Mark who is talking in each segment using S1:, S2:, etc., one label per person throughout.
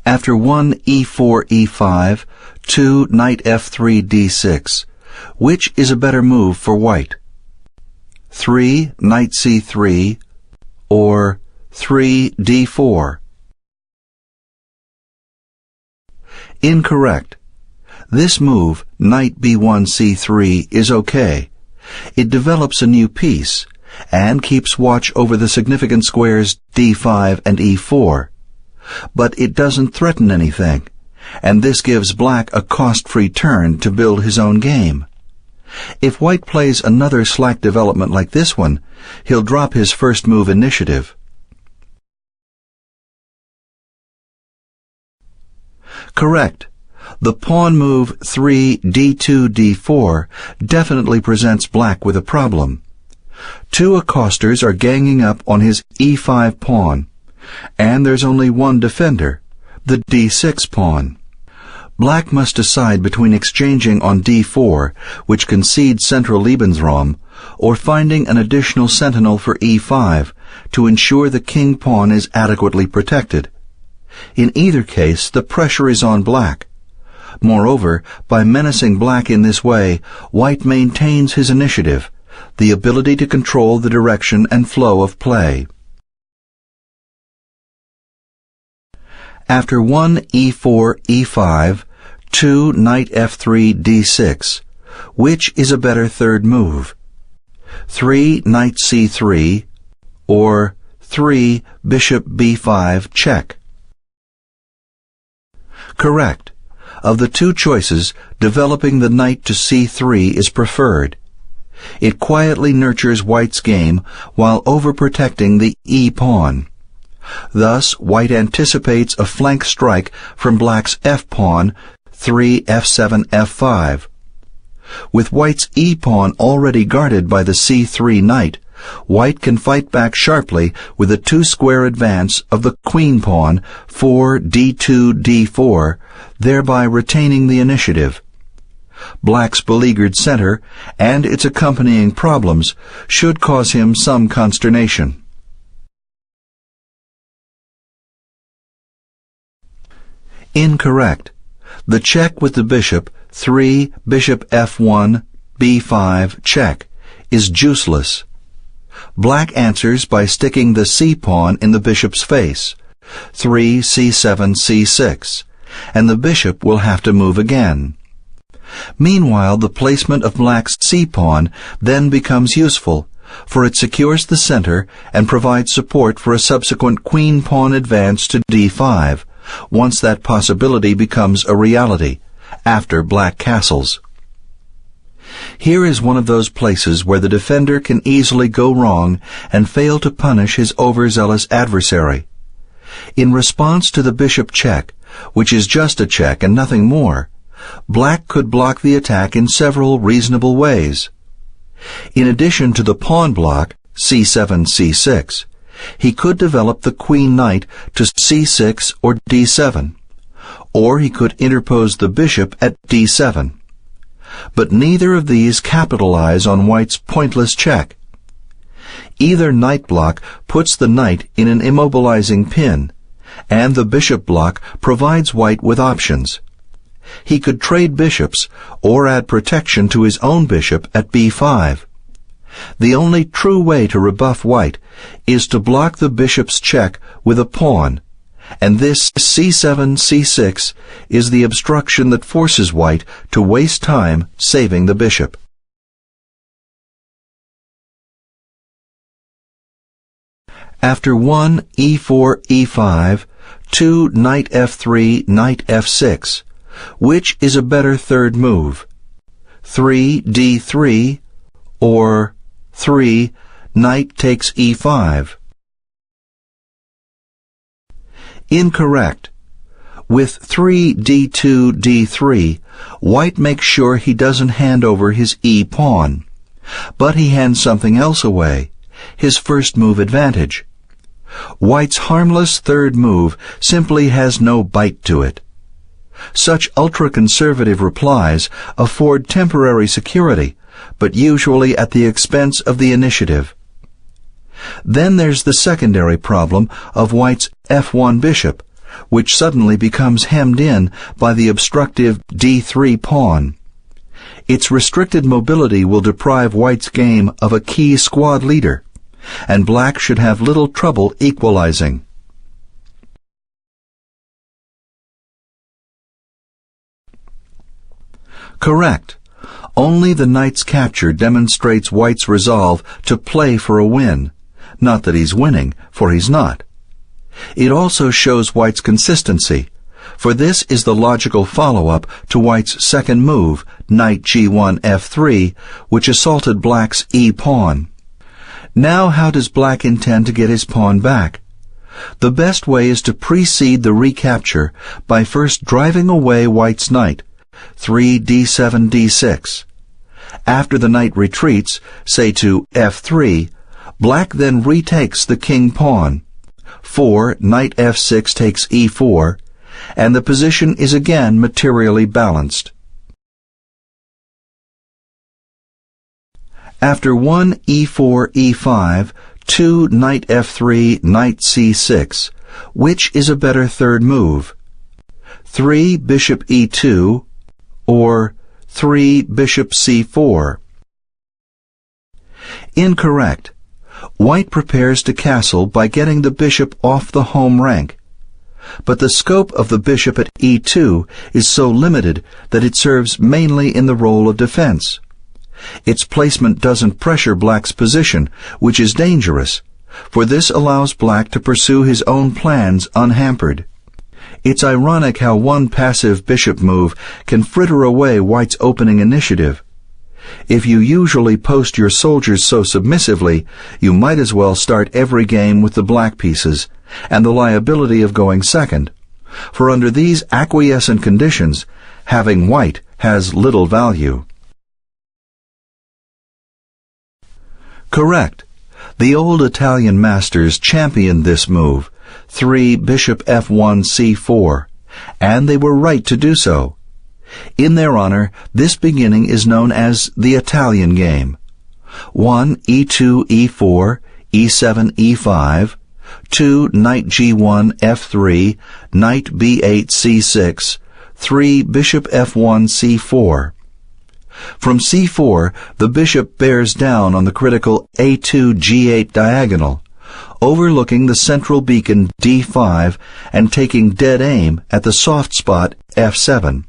S1: After 1 e4 e5, 2 knight f3 d6, which is a better move for white? 3 knight c3 or 3 d4? Incorrect. This move, knight b1 c3, is okay. It develops a new piece and keeps watch over the significant squares d5 and e4. But it doesn't threaten anything, and this gives black a cost-free turn to build his own game. If white plays another slack development like this one, he'll drop his first move initiative. Correct. The pawn move 3 d2 d4 definitely presents black with a problem. Two accosters are ganging up on his e5 pawn, and there's only one defender, the d6 pawn. Black must decide between exchanging on d4, which concedes central Lebensraum, or finding an additional sentinel for e5 to ensure the king pawn is adequately protected. In either case, the pressure is on black. Moreover, by menacing black in this way, white maintains his initiative, the ability to control the direction and flow of play. After 1 e4 e5, 2 knight f3 d6, which is a better third move? 3 knight c3 or 3 bishop b5 check? Correct. Of the two choices, developing the knight to c3 is preferred. It quietly nurtures white's game while overprotecting the e-pawn. Thus, white anticipates a flank strike from black's f-pawn, 3 f7 f5. With white's e-pawn already guarded by the c3 knight, white can fight back sharply with a two-square advance of the queen pawn, 4 d2 d4, thereby retaining the initiative. Black's beleaguered center and its accompanying problems should cause him some consternation. Incorrect. The check with the bishop, 3 bishop f1 b5 check, is juiceless. Black answers by sticking the c-pawn in the bishop's face, 3 c7 c6, and the bishop will have to move again. Meanwhile, the placement of black's c-pawn then becomes useful, for it secures the center and provides support for a subsequent queen-pawn advance to d5, once that possibility becomes a reality, after black castles. Here is one of those places where the defender can easily go wrong and fail to punish his overzealous adversary. In response to the bishop check, which is just a check and nothing more, black could block the attack in several reasonable ways. In addition to the pawn block, c7 c6, he could develop the queen knight to c6 or d7, or he could interpose the bishop at d7. But neither of these capitalize on white's pointless check. Either knight block puts the knight in an immobilizing pin, and the bishop block provides white with options. He could trade bishops or add protection to his own bishop at b5. The only true way to rebuff white is to block the bishop's check with a pawn, and this c7 c6 is the obstruction that forces white to waste time saving the bishop. After 1 e4 e5, 2 knight f3 knight f6, which is a better third move? 3 d3 or 3 knight takes e5? Incorrect. With 3 d2 d3, white makes sure he doesn't hand over his e-pawn, but he hands something else away, his first move advantage. White's harmless third move simply has no bite to it. Such ultra-conservative replies afford temporary security, but usually at the expense of the initiative. Then there's the secondary problem of white's f1 bishop, which suddenly becomes hemmed in by the obstructive d3 pawn. Its restricted mobility will deprive white's game of a key squad leader, and black should have little trouble equalizing. Correct. Only the knight's capture demonstrates white's resolve to play for a win. Not that he's winning, for he's not. It also shows white's consistency, for this is the logical follow-up to white's second move, knight g1 f3, which assaulted black's e-pawn. Now how does black intend to get his pawn back? The best way is to precede the recapture by first driving away white's knight, 3 d7 d6. After the knight retreats, say to f3, black then retakes the king pawn. 4 knight f6 takes e4, and the position is again materially balanced. After 1 e4 e5, 2 knight f3 knight c6, which is a better third move? 3 bishop e2 or 3 bishop c4? Incorrect. White prepares to castle by getting the bishop off the home rank. But the scope of the bishop at e2 is so limited that it serves mainly in the role of defense. Its placement doesn't pressure black's position, which is dangerous, for this allows black to pursue his own plans unhampered. It's ironic how one passive bishop move can fritter away white's opening initiative. If you usually post your soldiers so submissively, you might as well start every game with the black pieces, and the liability of going second. For under these acquiescent conditions, having white has little value. Correct. The old Italian masters championed this move, 3 bishop f1 c4, and they were right to do so. In their honor, this beginning is known as the Italian game. 1 e2 e4, e7 e5, 2 knight g1 f3, knight b8 c6, 3 bishop f1 c4. From c4, the bishop bears down on the critical a2 g8 diagonal, overlooking the central beacon d5 and taking dead aim at the soft spot f7.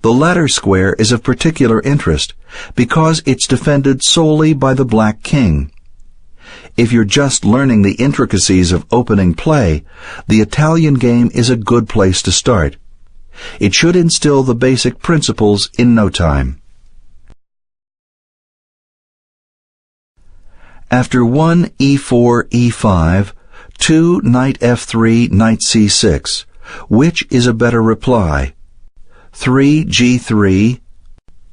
S1: The latter square is of particular interest because it's defended solely by the black king. If you're just learning the intricacies of opening play, the Italian game is a good place to start. It should instill the basic principles in no time. After 1 e4 e5, 2 knight f3 knight c6, which is a better reply? 3 g3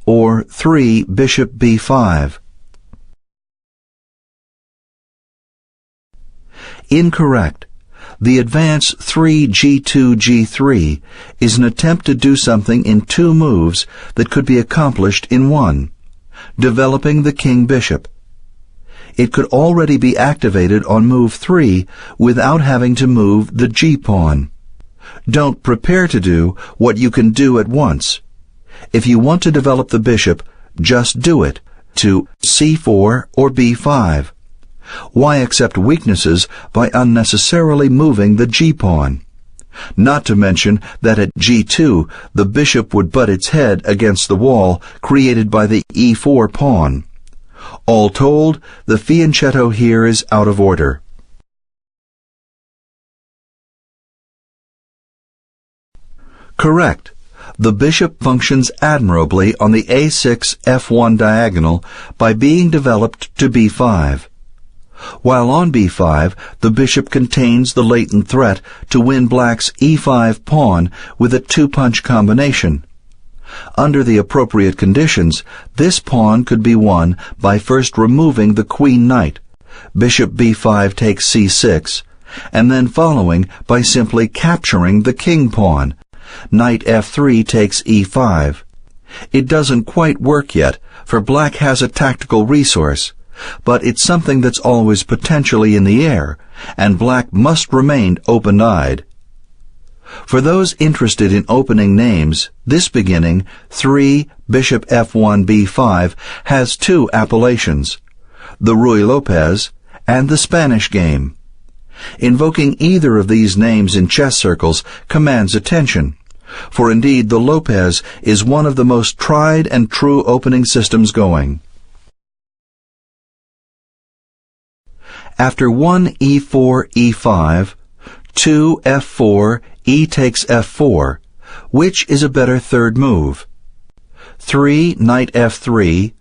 S1: or 3 bishop b5? Incorrect. The advance 3 g2 g3 is an attempt to do something in two moves that could be accomplished in one, developing the king-bishop. It could already be activated on move 3 without having to move the g-pawn. Don't prepare to do what you can do at once. If you want to develop the bishop, just do it to c4 or b5. Why accept weaknesses by unnecessarily moving the g-pawn? Not to mention that at g2, the bishop would butt its head against the wall created by the e4 pawn. All told, the fianchetto here is out of order. Correct. The bishop functions admirably on the a6 f1 diagonal by being developed to b5. While on b5, the bishop contains the latent threat to win black's e5 pawn with a two-punch combination. Under the appropriate conditions, this pawn could be won by first removing the queen knight, bishop b5 takes c6, and then following by simply capturing the king pawn, knight f3 takes e5. It doesn't quite work yet, for black has a tactical resource, but it's something that's always potentially in the air, and black must remain open-eyed. For those interested in opening names, this beginning, 3 bishop f1 b5, has two appellations, the Ruy Lopez and the Spanish game. Invoking either of these names in chess circles commands attention, for indeed the Lopez is one of the most tried and true opening systems going. After 1 e4 e5, 2 f4, e takes f4, which is a better third move? 3 knight f3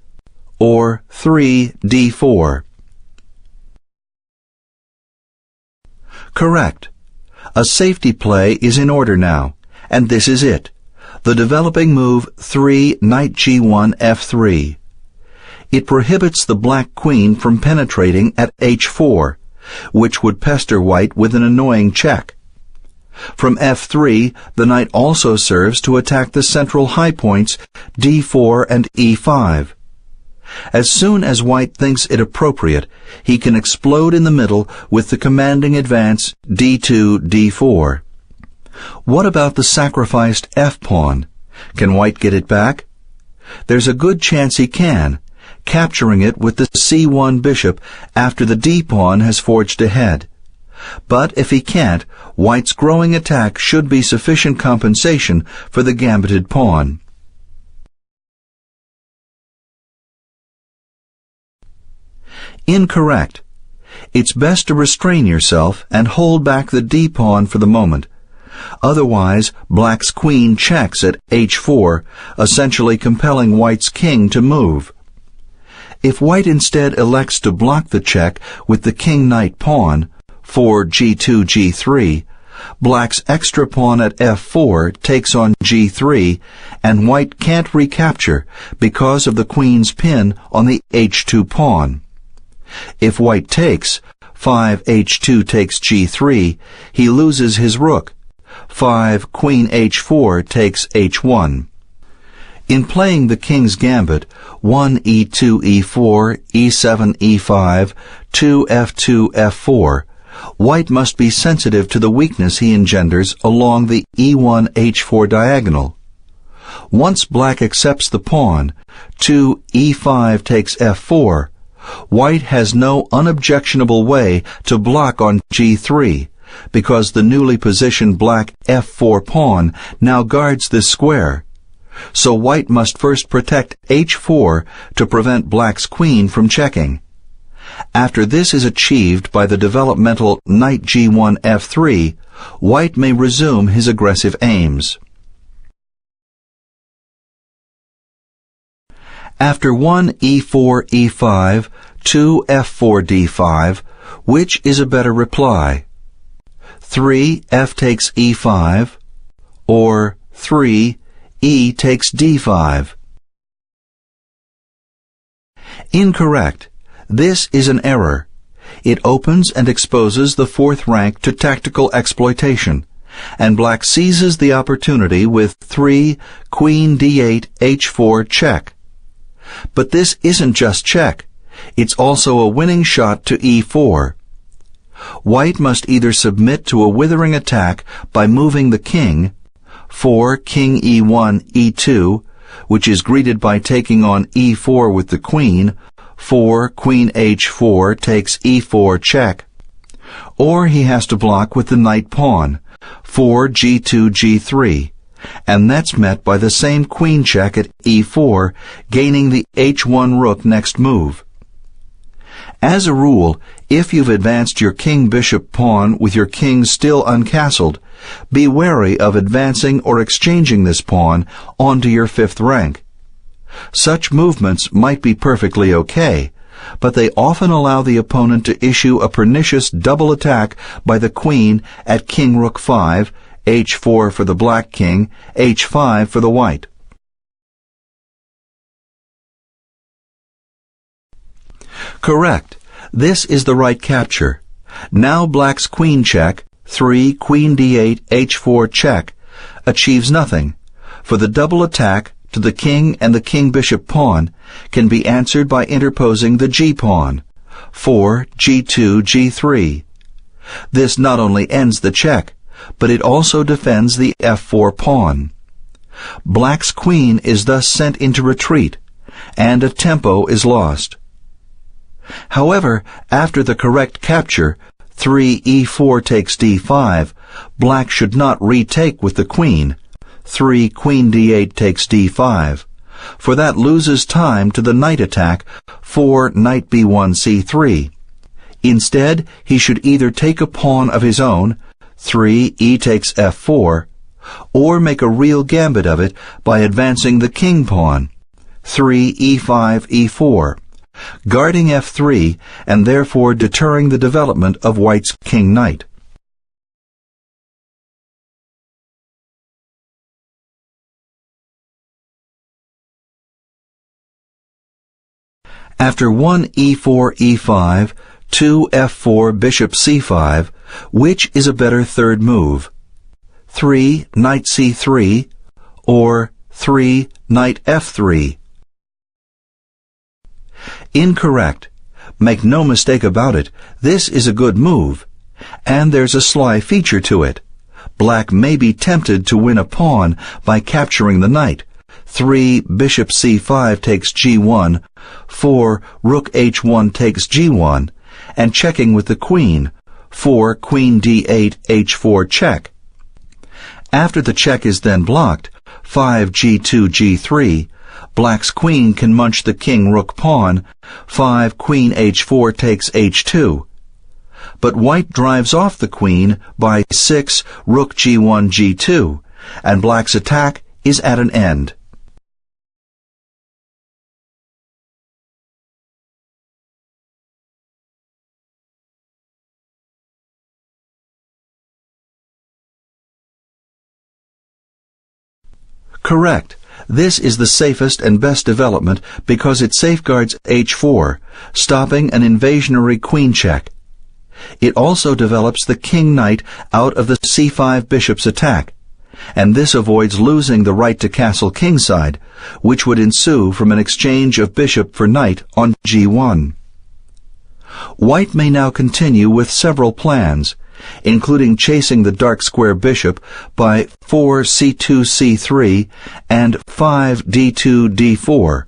S1: or 3 d4? Correct. A safety play is in order now, and this is it. The developing move 3 knight g1 f3. It prohibits the black queen from penetrating at h4, which would pester white with an annoying check. From f3, the knight also serves to attack the central high points d4 and e5. As soon as white thinks it appropriate, he can explode in the middle with the commanding advance d2, d4. What about the sacrificed f-pawn? Can white get it back? There's a good chance he can, capturing it with the c1 bishop after the d-pawn has forged ahead. But if he can't, white's growing attack should be sufficient compensation for the gambited pawn. Incorrect. It's best to restrain yourself and hold back the d-pawn for the moment. Otherwise, black's queen checks at h4, essentially compelling white's king to move. If white instead elects to block the check with the king-knight pawn, 4 g2 g3, black's extra pawn at f4 takes on g3, and white can't recapture because of the queen's pin on the h2 pawn. If white takes, 5 h2 takes g3, he loses his rook. 5 queen h4 takes h1. In playing the king's gambit, 1 e2 e4, e7 e5, 2 f2 f4, white must be sensitive to the weakness he engenders along the e1 h4 diagonal. Once black accepts the pawn, 2 e5 takes f4, white has no unobjectionable way to block on g3, because the newly positioned black f4 pawn now guards this square. So white must first protect h4 to prevent black's queen from checking. After this is achieved by the developmental knight g1 f3, white may resume his aggressive aims. After 1 e4 e5, 2 f4 d5, which is a better reply? 3 f takes e5, or 3 e takes d5? Incorrect. This is an error. It opens and exposes the fourth rank to tactical exploitation, and black seizes the opportunity with 3 queen d8 h4 check. But this isn't just check. It's also a winning shot to e4. White must either submit to a withering attack by moving the king, 4 king e1 e2, which is greeted by taking on e4 with the queen, 4 queen h4 takes e4 check, or he has to block with the knight pawn, 4 g2 g3, and that's met by the same queen check at e4, gaining the h1 rook next move. As a rule, if you've advanced your king-bishop pawn with your king still uncastled, be wary of advancing or exchanging this pawn onto your fifth rank. Such movements might be perfectly okay, but they often allow the opponent to issue a pernicious double attack by the queen at king rook 5, h4 for the black king, h5 for the white. Correct. This is the right capture. Now black's queen check, 3 queen d8 h4 check, achieves nothing, for the double attack to the king and the king-bishop pawn can be answered by interposing the g-pawn, 4 g2 g3. This not only ends the check, but it also defends the f4 pawn. Black's queen is thus sent into retreat, and a tempo is lost. However, after the correct capture, 3e4 takes d5, black should not retake with the queen. 3 queen d8 takes d5, for that loses time to the knight attack 4 knight b1 c3. Instead, he should either take a pawn of his own, 3 e takes f4, or make a real gambit of it by advancing the king pawn, 3 e5 e4, guarding f3 and therefore deterring the development of white's king knight. After 1 e4 e5, 2 f4 bishop c5, which is a better third move? 3 knight c3 or 3 knight f3? Incorrect. Make no mistake about it, this is a good move. And there's a sly feature to it. Black may be tempted to win a pawn by capturing the knight. 3 bishop c5 takes g1, 4 rook h1 takes g1, and checking with the queen, 4 queen d8 h4 check. After the check is then blocked, 5 g2 g3, black's queen can munch the king rook pawn, 5 queen h4 takes h2. But white drives off the queen by 6 rook g1 g2, and black's attack is at an end. Correct. This is the safest and best development because it safeguards h4, stopping an invasionary queen check. It also develops the king knight out of the c5 bishop's attack, and this avoids losing the right to castle kingside, which would ensue from an exchange of bishop for knight on g1. White may now continue with several plans, including chasing the dark square bishop by 4 c2 c3 and 5 d2 d4,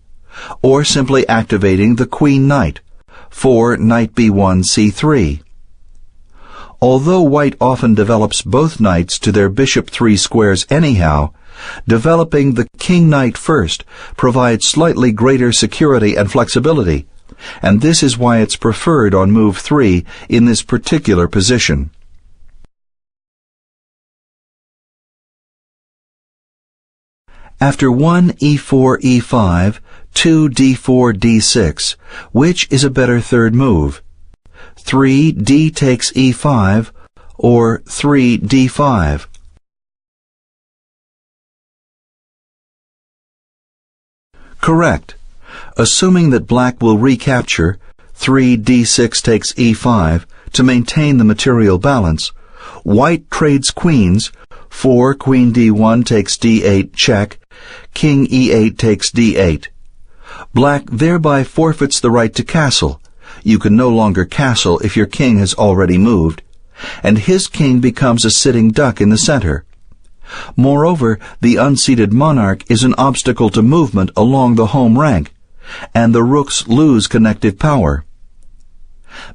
S1: or simply activating the queen knight, 4 knight b1 c3. Although white often develops both knights to their bishop 3 squares anyhow, developing the king knight first provides slightly greater security and flexibility, and this is why it's preferred on move 3 in this particular position. After 1 e4 e5, 2 d4 d6, which is a better third move? 3 d takes e5 or 3 d5? Correct. Assuming that black will recapture 3 d6 takes e5 to maintain the material balance, white trades queens, 4 queen d1 takes d8 check, king e8 takes d8. Black thereby forfeits the right to castle. You can no longer castle if your king has already moved, and his king becomes a sitting duck in the center. Moreover, the unseated monarch is an obstacle to movement along the home rank, and the rooks lose connective power.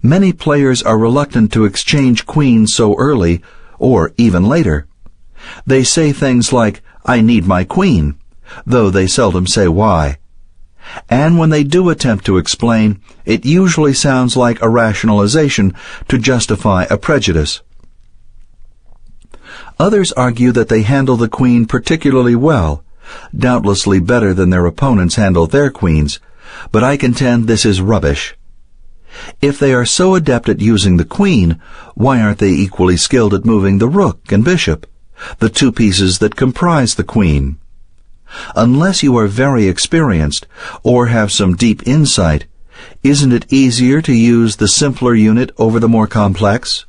S1: Many players are reluctant to exchange queens so early, or even later. They say things like, "I need my queen," though they seldom say why. And when they do attempt to explain, it usually sounds like a rationalization to justify a prejudice. Others argue that they handle the queen particularly well, doubtlessly better than their opponents handle their queens, but I contend this is rubbish. If they are so adept at using the queen, why aren't they equally skilled at moving the rook and bishop, the two pieces that comprise the queen? Unless you are very experienced or have some deep insight, isn't it easier to use the simpler unit over the more complex?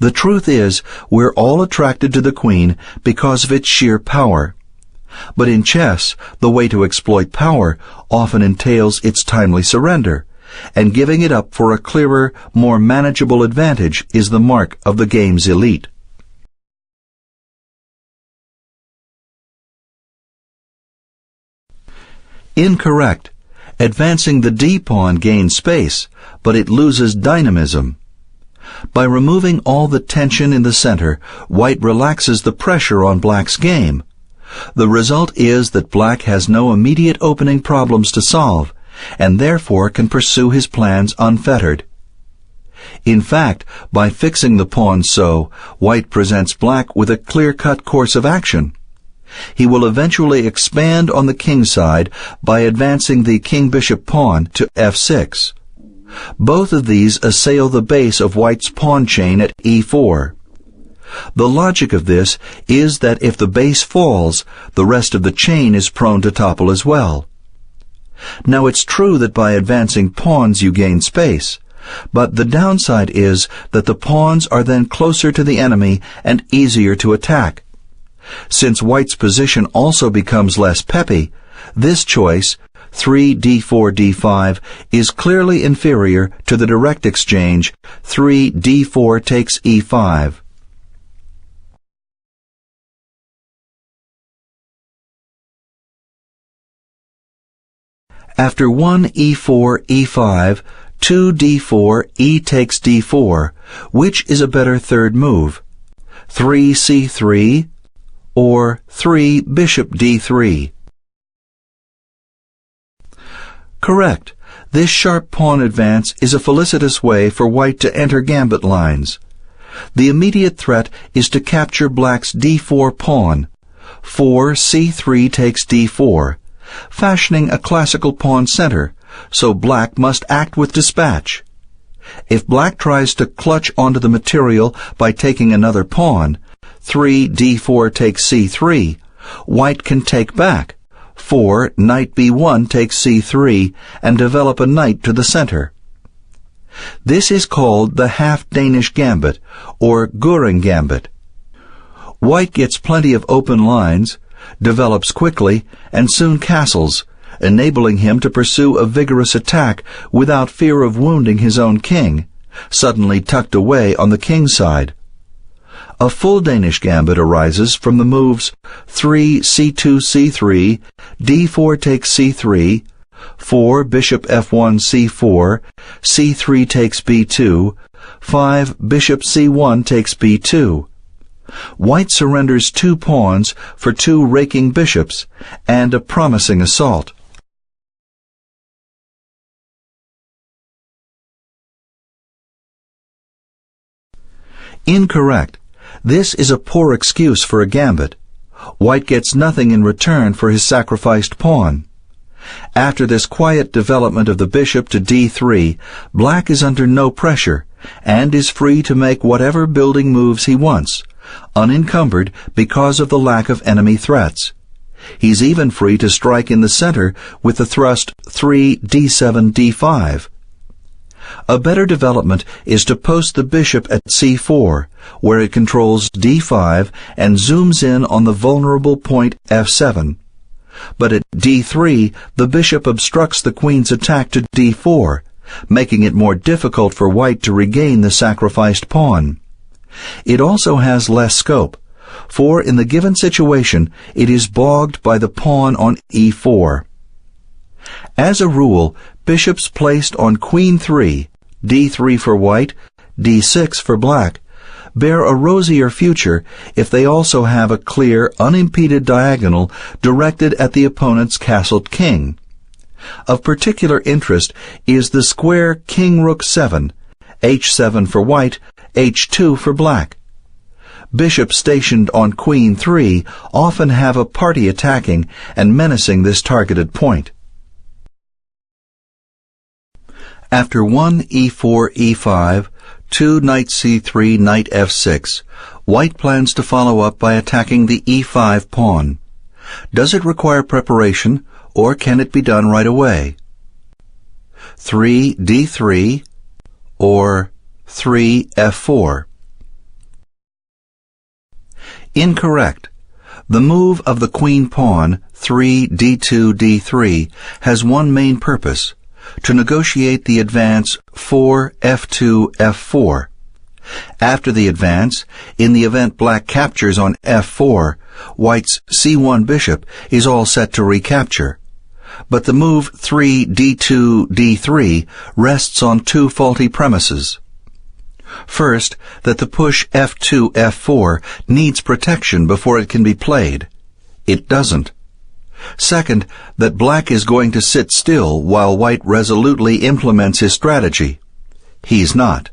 S1: The truth is, we're all attracted to the queen because of its sheer power. But in chess, the way to exploit power often entails its timely surrender, and giving it up for a clearer, more manageable advantage is the mark of the game's elite. Incorrect. Advancing the d-pawn gains space, but it loses dynamism. By removing all the tension in the center, white relaxes the pressure on black's game. The result is that black has no immediate opening problems to solve, and therefore can pursue his plans unfettered. In fact, by fixing the pawn so, white presents black with a clear-cut course of action. He will eventually expand on the king side by advancing the king-bishop pawn to f6. Both of these assail the base of white's pawn chain at e4. The logic of this is that if the base falls, the rest of the chain is prone to topple as well. Now it's true that by advancing pawns you gain space, but the downside is that the pawns are then closer to the enemy and easier to attack. Since white's position also becomes less peppy, this choice, 3 d4 d5, is clearly inferior to the direct exchange 3 d4 takes e5. After 1 e4 e5, 2 d4 e takes d4, which is a better third move? 3 c3 or 3 bishop d3? Correct. This sharp pawn advance is a felicitous way for white to enter gambit lines. The immediate threat is to capture black's d4 pawn. 4 c3 takes d4, fashioning a classical pawn center, so black must act with dispatch. If black tries to clutch onto the material by taking another pawn, 3 d4 takes c3, white can take back, 4 knight b1 takes c3, and develop a knight to the center. This is called the half-Danish gambit, or Göring gambit. White gets plenty of open lines, develops quickly, and soon castles, enabling him to pursue a vigorous attack without fear of wounding his own king, suddenly tucked away on the king side. A full Danish gambit arises from the moves 3 c2 c3, d4 takes c3, 4 bishop f1 c4, c3 takes b2, 5 bishop c1 takes b2. White surrenders 2 pawns for 2 raking bishops and a promising assault. Incorrect. This is a poor excuse for a gambit. White gets nothing in return for his sacrificed pawn. After this quiet development of the bishop to d3, black is under no pressure and is free to make whatever building moves he wants, unencumbered because of the lack of enemy threats. He's even free to strike in the center with the thrust 3 d7 d5. A better development is to post the bishop at c4, where it controls d5 and zooms in on the vulnerable point f7. But at d3, the bishop obstructs the queen's attack to d4, making it more difficult for white to regain the sacrificed pawn. It also has less scope, for in the given situation it is bogged by the pawn on e4. As a rule, bishops placed on queen 3, d3 for white, d6 for black, bear a rosier future if they also have a clear, unimpeded diagonal directed at the opponent's castled king. Of particular interest is the square king-rook 7, h7 for white, h2 for black. Bishops stationed on queen 3 often have a party attacking and menacing this targeted point. After 1 e4 e5, 2 knight c3 knight f6, white plans to follow up by attacking the e5 pawn. Does it require preparation, or can it be done right away? 3 d3 or 3 f4? Incorrect. The move of the queen pawn, 3 d2 d3, has one main purpose: to negotiate the advance 4 f2 f4. After the advance, in the event black captures on f4, white's c1 bishop is all set to recapture. but the move 3d2, d3 rests on two faulty premises. First, that the push f2, f4 needs protection before it can be played. It doesn't. Second, that black is going to sit still while white resolutely implements his strategy. He's not.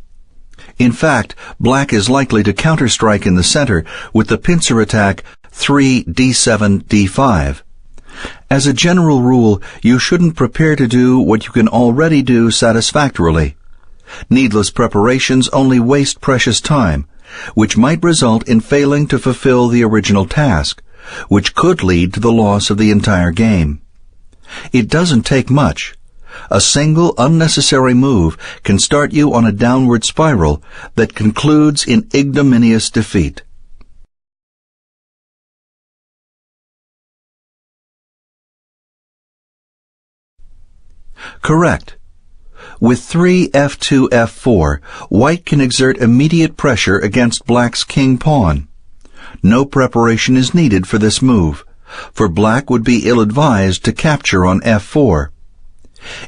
S1: In fact, black is likely to counterstrike in the center with the pincer attack 3d7, d5. As a general rule, you shouldn't prepare to do what you can already do satisfactorily. Needless preparations only waste precious time, which might result in failing to fulfill the original task, which could lead to the loss of the entire game. It doesn't take much. A single unnecessary move can start you on a downward spiral that concludes in ignominious defeat. Correct. With 3f2, f4, white can exert immediate pressure against black's king-pawn. No preparation is needed for this move, for black would be ill-advised to capture on f4.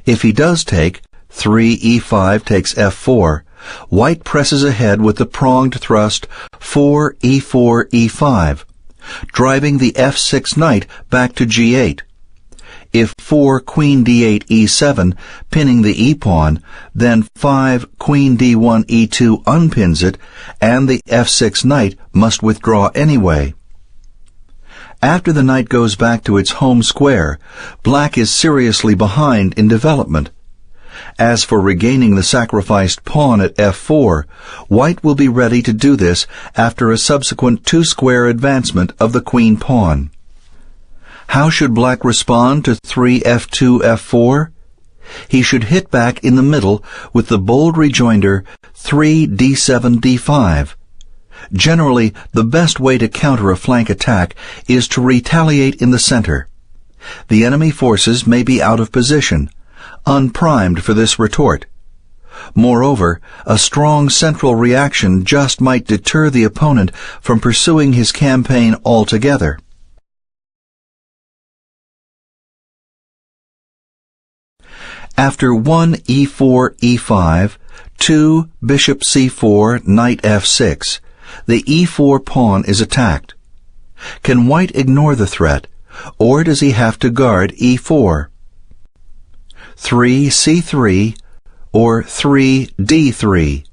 S1: If he does take 3e5 takes f4, white presses ahead with the pronged thrust 4e4, e5, driving the f6 knight back to g8. If 4 queen d8 e7 pinning the e-pawn, then 5 queen d1 e2 unpins it, and the f6 knight must withdraw anyway. After the knight goes back to its home square, black is seriously behind in development. As for regaining the sacrificed pawn at f4, white will be ready to do this after a subsequent two-square advancement of the queen pawn. How should black respond to 3f2, f4? He should hit back in the middle with the bold rejoinder 3d7, d5. Generally, the best way to counter a flank attack is to retaliate in the center. The enemy forces may be out of position, unprimed for this retort. Moreover, a strong central reaction just might deter the opponent from pursuing his campaign altogether. After 1 e4, e5, 2 bishop c4, knight f6, the e4 pawn is attacked. Can white ignore the threat, or does he have to guard e4? 3 c3 or 3 d3?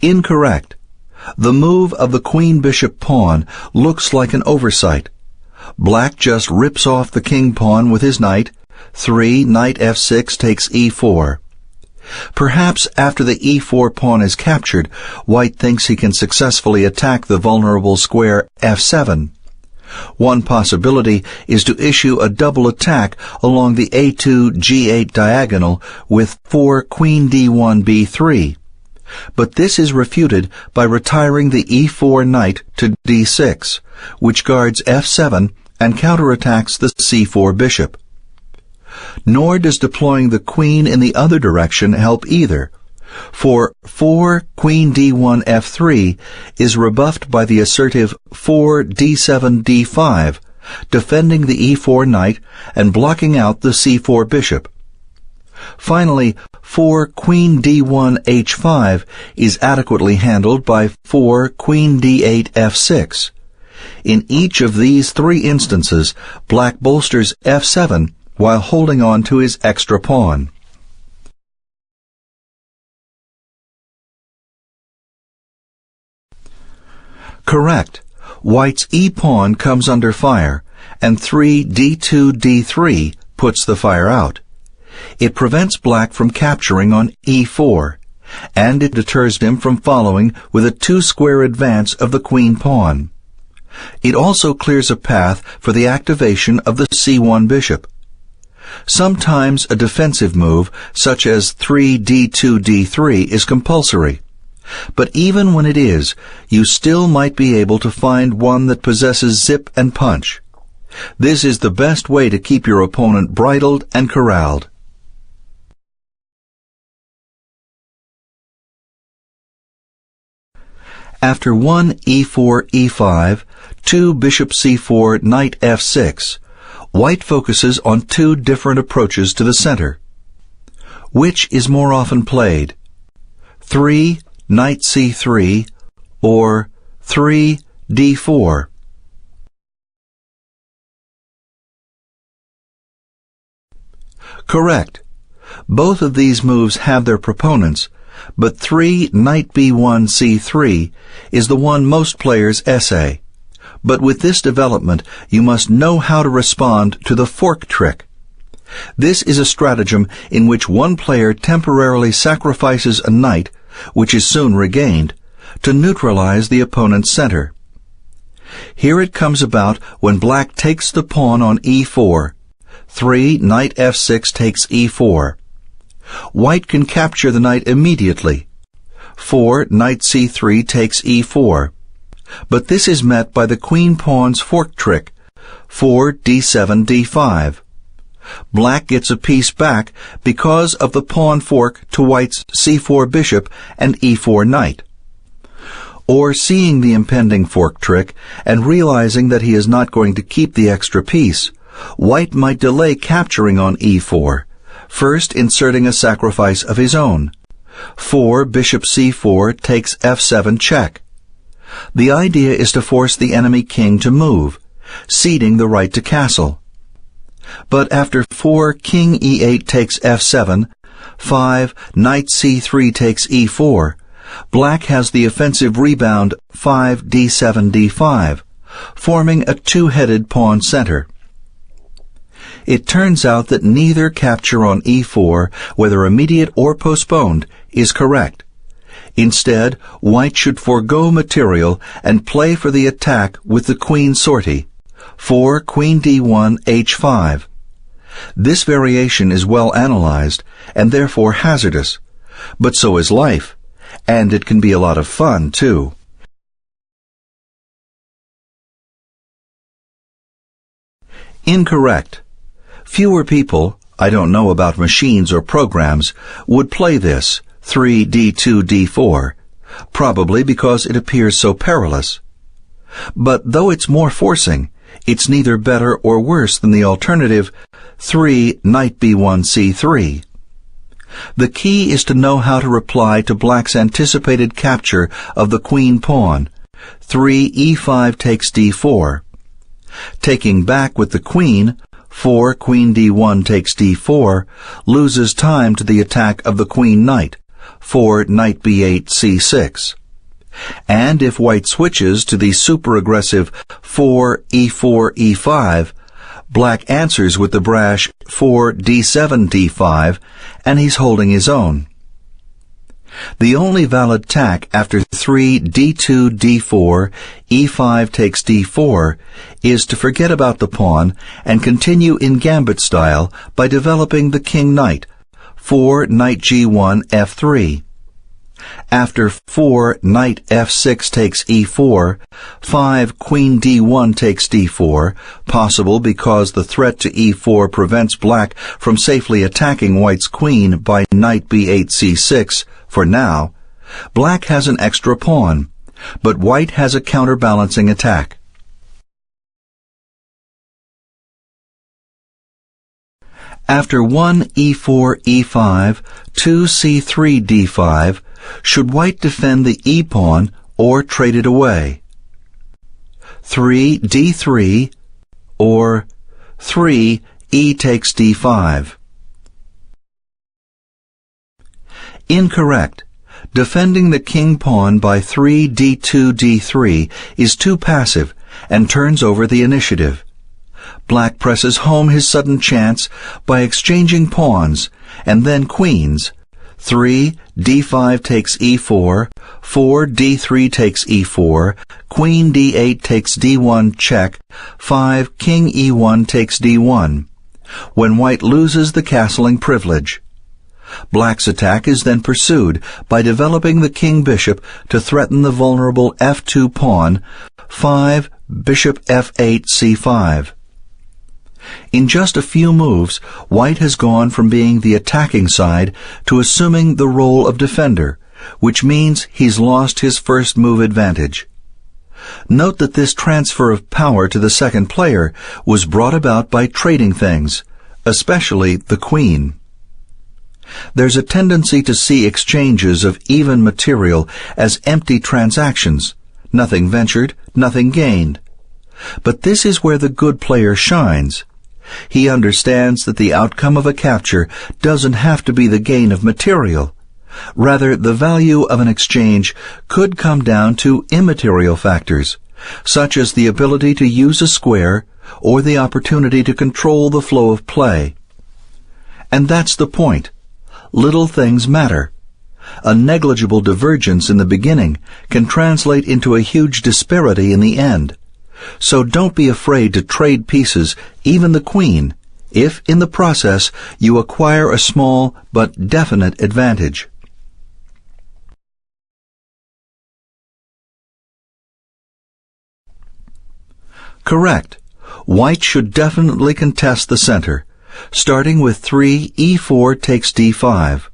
S1: Incorrect. The move of the queen-bishop pawn looks like an oversight. Black just rips off the king-pawn with his knight. 3 knight f6 takes e4. Perhaps after the e4 pawn is captured, white thinks he can successfully attack the vulnerable square f7. One possibility is to issue a double attack along the a2 g8 diagonal with 4 queen d1 b3. But this is refuted by retiring the e4 knight to d6, which guards f7 and counterattacks the c4 bishop. Nor does deploying the queen in the other direction help either, for 4 queen d1 f3 is rebuffed by the assertive 4 d7 d5, defending the e4 knight and blocking out the c4 bishop. Finally, 4 queen d1 h5 is adequately handled by 4 queen d8 f6. In each of these three instances, black bolsters f7 while holding on to his extra pawn. Correct. White's e-pawn comes under fire, and 3 d2 d3 puts the fire out. It prevents black from capturing on e4, and it deters him from following with a two-square advance of the queen pawn. It also clears a path for the activation of the c1 bishop. Sometimes a defensive move, such as 3 d2 d3, is compulsory. But even when it is, you still might be able to find one that possesses zip and punch. This is the best way to keep your opponent bridled and corralled. After 1 e4, e5, 2 bishop c4, knight f6, white focuses on two different approaches to the center. Which is more often played? 3 knight c3 or 3 d4? Correct. Both of these moves have their proponents, but 3 knight b1 c3 is the one most players essay. But with this development, you must know how to respond to the fork trick. This is a stratagem in which one player temporarily sacrifices a knight, which is soon regained, to neutralize the opponent's center. Here it comes about when black takes the pawn on e4. 3 knight f6 takes e4. White can capture the knight immediately. 4 knight c3 takes e4. But this is met by the queen pawn's fork trick, 4 d7 d5. Black gets a piece back because of the pawn fork to white's c4 bishop and e4 knight. Or seeing the impending fork trick and realizing that he is not going to keep the extra piece, white might delay capturing on e4, first inserting a sacrifice of his own. 4 bishop c4 takes f7 check. The idea is to force the enemy king to move, ceding the right to castle. But after 4 king e8 takes f7, 5 knight c3 takes e4, black has the offensive rebound 5 d7 d5, forming a two-headed pawn center. It turns out that neither capture on e4, whether immediate or postponed, is correct. Instead, white should forego material and play for the attack with the queen sortie, 4 queen d1 h5. This variation is well analyzed and therefore hazardous, but so is life, and it can be a lot of fun too. Incorrect. Fewer people, I don't know about machines or programs, would play this 3 d2 d4, probably because it appears so perilous. But though it's more forcing, it's neither better or worse than the alternative 3 knight b1 c3. The key is to know how to reply to black's anticipated capture of the queen pawn, 3 e5 takes d4. Taking back with the queen, 4 queen d1 takes d4, loses time to the attack of the queen knight, 4 knight b8 c6. And if white switches to the super-aggressive 4 e4 e5, black answers with the brash 4 d7 d5, and he's holding his own. The only valid tack after 3 d2 d4, e5 takes d4, is to forget about the pawn and continue in gambit style by developing the king-knight, 4 knight g1 f3. After 4 knight f6 takes e4, 5 queen d1 takes d4, possible because the threat to e4 prevents black from safely attacking white's queen by knight b8 c6, for now, black has an extra pawn, but white has a counterbalancing attack. After 1 e4 e5, 2 c3 d5, should white defend the e-pawn or trade it away? 3 d3 or 3 e takes d5? Incorrect. Defending the king pawn by 3 d2 d3 is too passive and turns over the initiative. Black presses home his sudden chance by exchanging pawns and then queens. 3 d5 takes e4, 4 d3 takes e4, queen d8 takes d1 check, 5 king e1 takes d1, when white loses the castling privilege. Black's attack is then pursued by developing the king-bishop to threaten the vulnerable f2 pawn, 5 bishop f8 c5. In just a few moves, white has gone from being the attacking side to assuming the role of defender, which means he's lost his first move advantage. Note that this transfer of power to the second player was brought about by trading things, especially the queen. There's a tendency to see exchanges of even material as empty transactions, nothing ventured, nothing gained. But this is where the good player shines. He understands that the outcome of a capture doesn't have to be the gain of material. Rather, the value of an exchange could come down to immaterial factors, such as the ability to use a square or the opportunity to control the flow of play. And that's the point. Little things matter. A negligible divergence in the beginning can translate into a huge disparity in the end. So don't be afraid to trade pieces, even the queen, if in the process you acquire a small but definite advantage. Correct. White should definitely contest the center, starting with 3 e4 takes d5.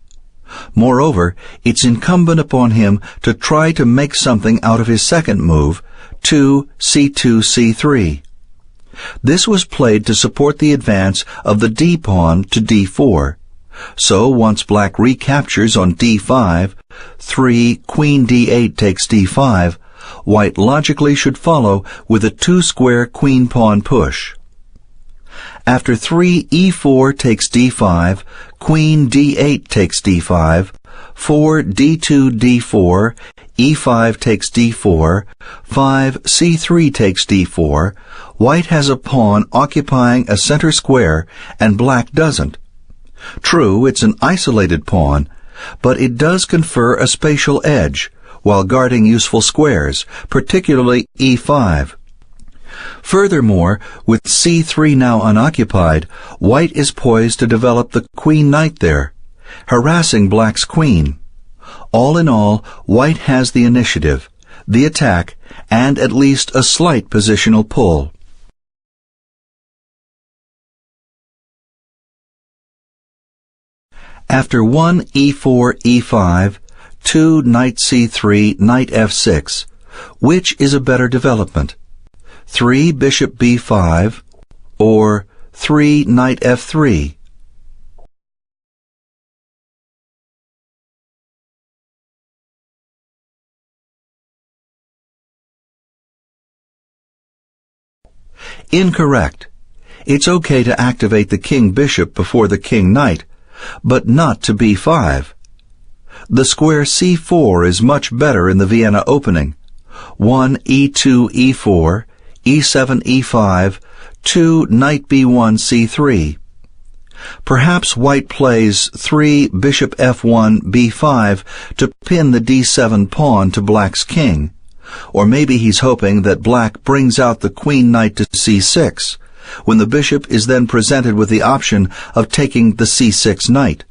S1: Moreover, it's incumbent upon him to try to make something out of his second move, 2 c2 c3. This was played to support the advance of the d-pawn to d4. So once black recaptures on d5, 3 queen d8 takes d5, white logically should follow with a 2-square queen-pawn push. After 3 e4 takes d5, queen d8 takes d5, 4 d2 d4, e5 takes d4, 5 c3 takes d4, white has a pawn occupying a center square and black doesn't. True, it's an isolated pawn, but it does confer a spatial edge while guarding useful squares, particularly e5. Furthermore, with c3 now unoccupied, white is poised to develop the queen-knight there, harassing black's queen. All in all, white has the initiative, the attack, and at least a slight positional pull. After 1 e4 e5, 2 knight c3 knight f6, which is a better development? 3 bishop b5 or 3 knight f3? Incorrect. It's okay to activate the king-bishop before the king-knight, but not to b5. The square c4 is much better in the Vienna opening. 1 e2 e4, e7 e5, 2 knight b1 c3. Perhaps white plays 3 bishop f1 b5 to pin the d7 pawn to black's king. Or maybe he's hoping that black brings out the queen-knight to c6, when the bishop is then presented with the option of taking the c6 knight.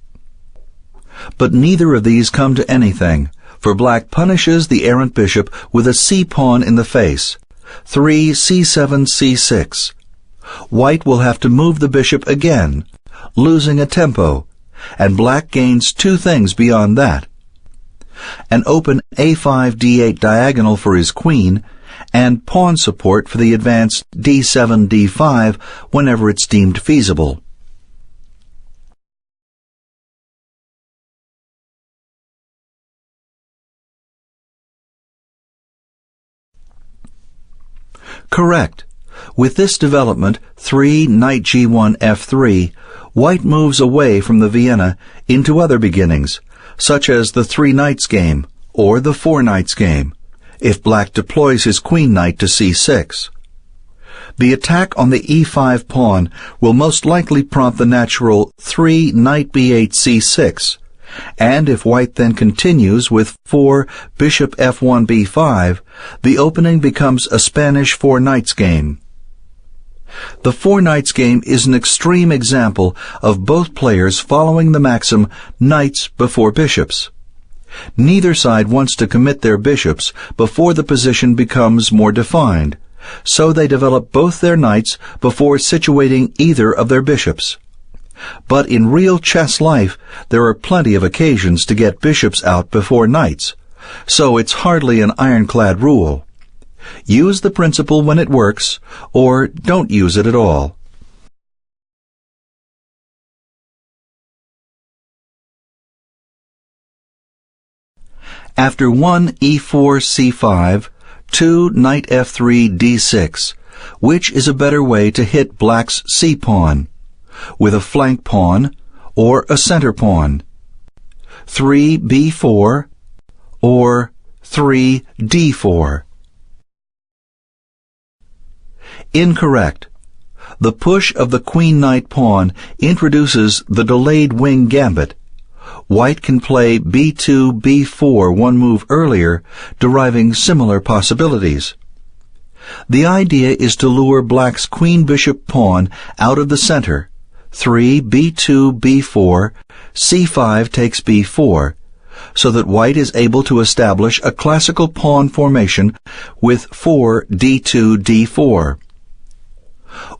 S1: But neither of these come to anything, for black punishes the errant bishop with a c-pawn in the face, 3 c7 c6. White will have to move the bishop again, losing a tempo, and black gains two things beyond that: an open a5 d8 diagonal for his queen, and pawn support for the advanced d7 d5 whenever it's deemed feasible. Correct. With this development, 3 knight g1 f3, white moves away from the Vienna into other beginnings, such as the 3 knights game or the 4 knights game, if black deploys his queen-knight to c6. The attack on the e5 pawn will most likely prompt the natural 3 knight b8 c6, and if white then continues with 4 bishop f1 b5, the opening becomes a Spanish 4 knights game. The 4 knights game is an extreme example of both players following the maxim knights before bishops. Neither side wants to commit their bishops before the position becomes more defined, so they develop both their knights before situating either of their bishops. But in real chess life, there are plenty of occasions to get bishops out before knights, so it's hardly an ironclad rule. Use the principle when it works, or don't use it at all. After 1 e4 c5, 2 knight f3 d6, which is a better way to hit black's c-pawn? With a flank pawn or a center pawn? 3 b4 or 3 d4? Incorrect. The push of the queen-knight pawn introduces the delayed wing gambit. White can play b2, b4 one move earlier, deriving similar possibilities. The idea is to lure black's queen-bishop pawn out of the center. 3, b2, b4, c5 takes b4, so that white is able to establish a classical pawn formation with 4 d2, d4.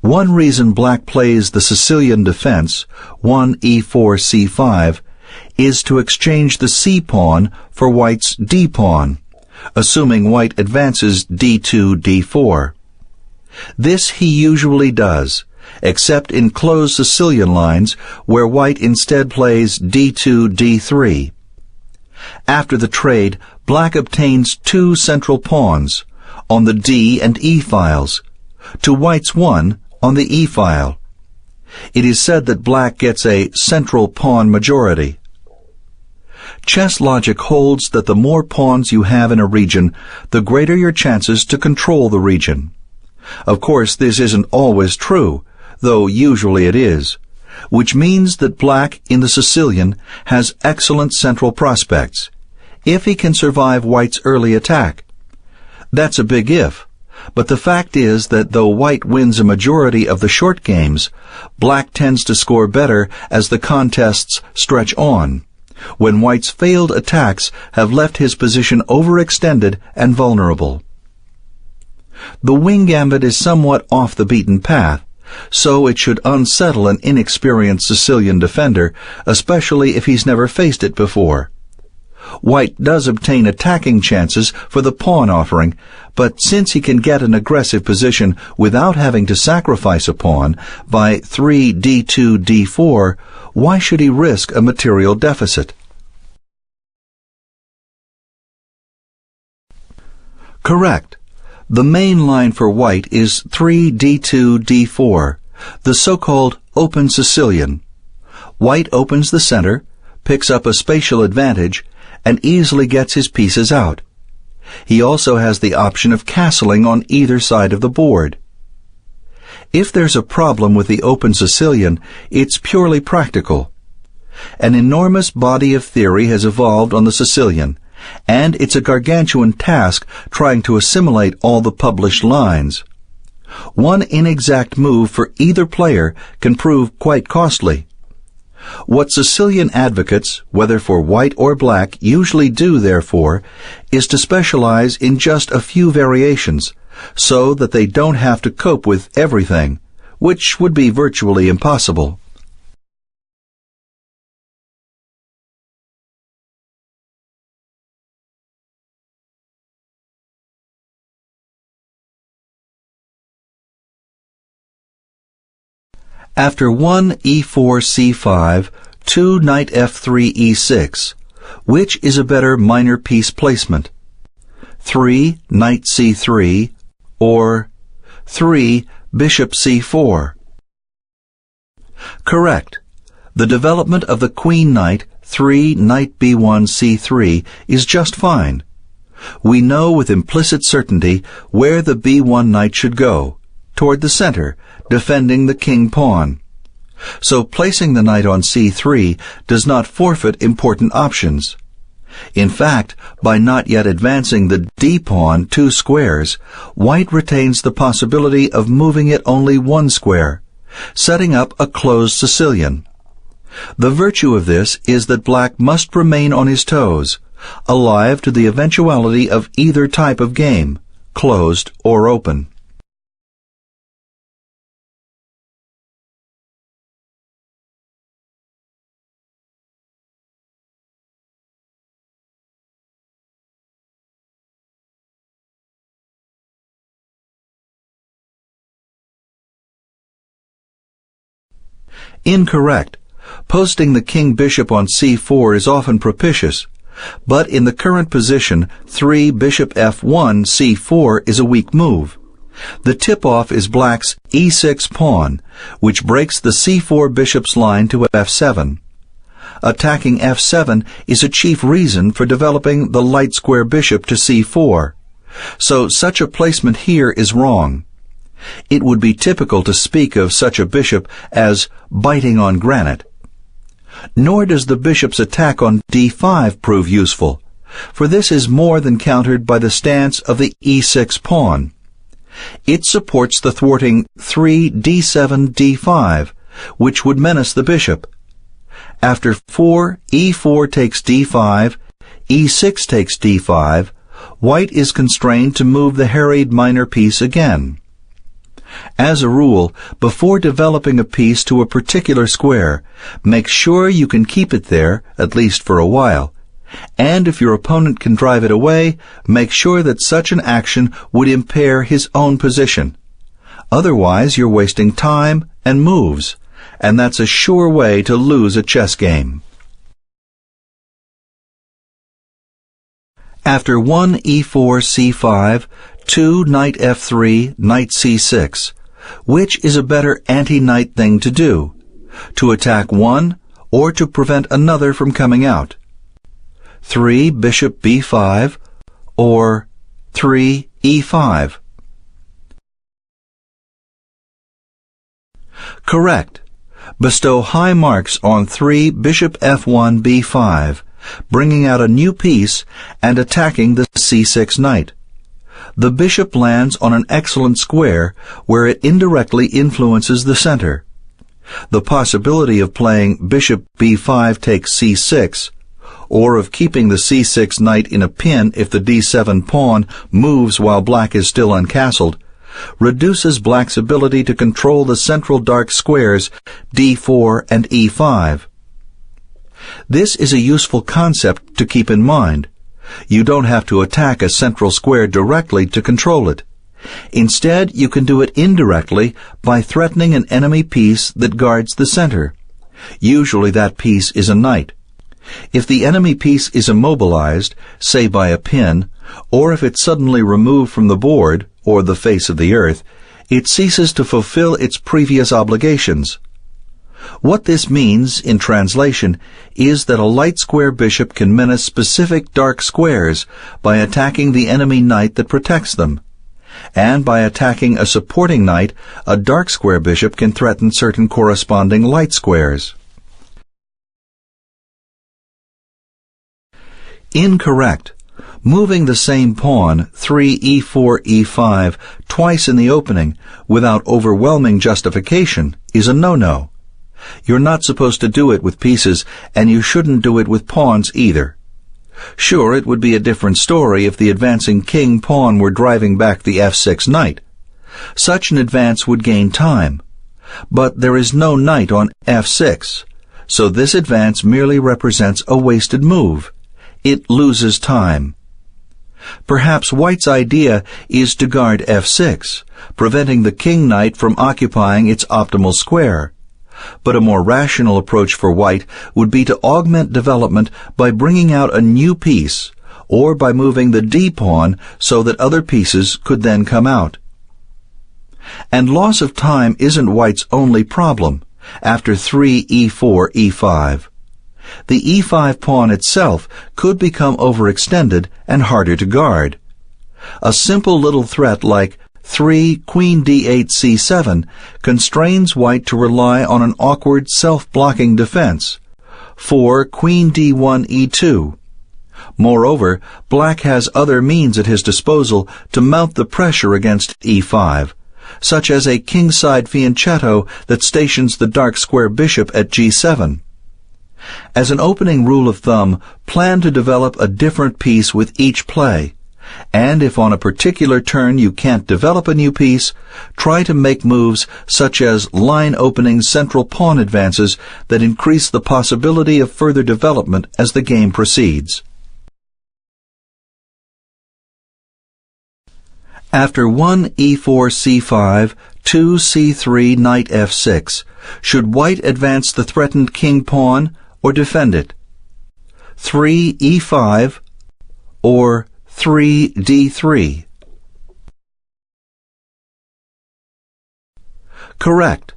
S1: One reason black plays the Sicilian defense, 1 e4, c5, is to exchange the c-pawn for white's d-pawn, assuming white advances d2, d4. This he usually does, except in closed Sicilian lines where white instead plays d2, d3. After the trade, black obtains two central pawns, on the d and e files, to white's one on the e file. It is said that black gets a central pawn majority. Chess logic holds that the more pawns you have in a region, the greater your chances to control the region. Of course, this isn't always true, though usually it is, which means that black in the Sicilian has excellent central prospects, if he can survive white's early attack. That's a big if, but the fact is that though white wins a majority of the short games, black tends to score better as the contests stretch on, when white's failed attacks have left his position overextended and vulnerable. The wing gambit is somewhat off the beaten path, so it should unsettle an inexperienced Sicilian defender, especially if he's never faced it before. White does obtain attacking chances for the pawn offering, but since he can get an aggressive position without having to sacrifice a pawn by 3 d2, d4, why should he risk a material deficit? Correct. The main line for white is 3 d2, d4, the so-called open Sicilian. White opens the center, picks up a spatial advantage, and easily gets his pieces out. He also has the option of castling on either side of the board. If there's a problem with the open Sicilian, it's purely practical. An enormous body of theory has evolved on the Sicilian, and it's a gargantuan task trying to assimilate all the published lines. One inexact move for either player can prove quite costly. What Sicilian advocates, whether for white or black, usually do, therefore, is to specialize in just a few variations, so that they don't have to cope with everything, which would be virtually impossible. After 1 e4 c5, 2 knight f3 e6, which is a better minor piece placement? 3 knight c3 or 3 bishop c4? Correct. The development of the queen knight 3 knight b1 c3 is just fine. We know with implicit certainty where the b1 knight should go, toward the center, defending the king pawn. So placing the knight on c3 does not forfeit important options. In fact, by not yet advancing the d-pawn 2 squares, white retains the possibility of moving it only 1 square, setting up a closed Sicilian. The virtue of this is that black must remain on his toes, alive to the eventuality of either type of game, closed or open. Incorrect. Posting the king-bishop on c4 is often propitious, but in the current position, 3 bishop f1 c4 is a weak move. The tip-off is black's e6 pawn, which breaks the c4 bishop's line to f7. Attacking f7 is a chief reason for developing the light square bishop to c4, so such a placement here is wrong. It would be typical to speak of such a bishop as biting on granite. Nor does the bishop's attack on d5 prove useful, for this is more than countered by the stance of the e6 pawn. It supports the thwarting 3 d7 d5, which would menace the bishop. After 4, e4 takes d5, e6 takes d5, white is constrained to move the harried minor piece again. As a rule, before developing a piece to a particular square, make sure you can keep it there, at least for a while. And if your opponent can drive it away, make sure that such an action would impair his own position. Otherwise, you're wasting time and moves, and that's a sure way to lose a chess game. After 1 e4 c5, 2 knight f3, knight c6, which is a better anti-knight thing to do? To attack one, or to prevent another from coming out? 3 bishop b5, or 3 e5? Correct. Bestow high marks on 3 bishop f1 b5, bringing out a new piece and attacking the c6 knight. The bishop lands on an excellent square where it indirectly influences the center. The possibility of playing bishop b5 takes c6, or of keeping the c6 knight in a pin if the d7 pawn moves while black is still uncastled, reduces black's ability to control the central dark squares d4 and e5. This is a useful concept to keep in mind. You don't have to attack a central square directly to control it. Instead, you can do it indirectly by threatening an enemy piece that guards the center. Usually that piece is a knight. If the enemy piece is immobilized, say by a pin, or if it's suddenly removed from the board, or the face of the earth, it ceases to fulfill its previous obligations. What this means, in translation, is that a light square bishop can menace specific dark squares by attacking the enemy knight that protects them. And by attacking a supporting knight, a dark square bishop can threaten certain corresponding light squares. Incorrect. Moving the same pawn, 3 e4 e5, twice in the opening, without overwhelming justification, is a no-no. You're not supposed to do it with pieces, and you shouldn't do it with pawns either. Sure, it would be a different story if the advancing king-pawn were driving back the f6 knight. Such an advance would gain time. But there is no knight on f6, so this advance merely represents a wasted move. It loses time. Perhaps white's idea is to guard f6, preventing the king-knight from occupying its optimal square. But a more rational approach for white would be to augment development by bringing out a new piece, or by moving the d-pawn so that other pieces could then come out. And loss of time isn't white's only problem after 3 e4 e5. The e5 pawn itself could become overextended and harder to guard. A simple little threat like 3 queen d8 c7 constrains white to rely on an awkward self-blocking defense. 4 queen d1 e2. Moreover, black has other means at his disposal to mount the pressure against e5, such as a kingside fianchetto that stations the dark square bishop at g7. As an opening rule of thumb, plan to develop a different piece with each play. And if on a particular turn you can't develop a new piece, try to make moves such as line-opening central pawn advances that increase the possibility of further development as the game proceeds. After 1 e4 c5, 2 c3 knight f6, Should white advance the threatened king pawn or defend it? 3 e5 or 3 d3? Correct.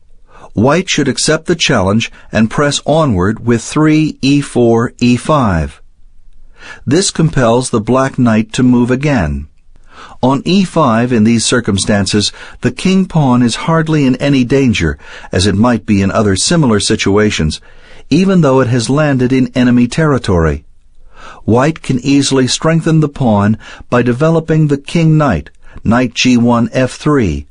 S1: White should accept the challenge and press onward with 3 e4 e5. This compels the black knight to move again. On e5 in these circumstances, the king pawn is hardly in any danger, as it might be in other similar situations, even though it has landed in enemy territory. White can easily strengthen the pawn by developing the king knight, knight g1 f3,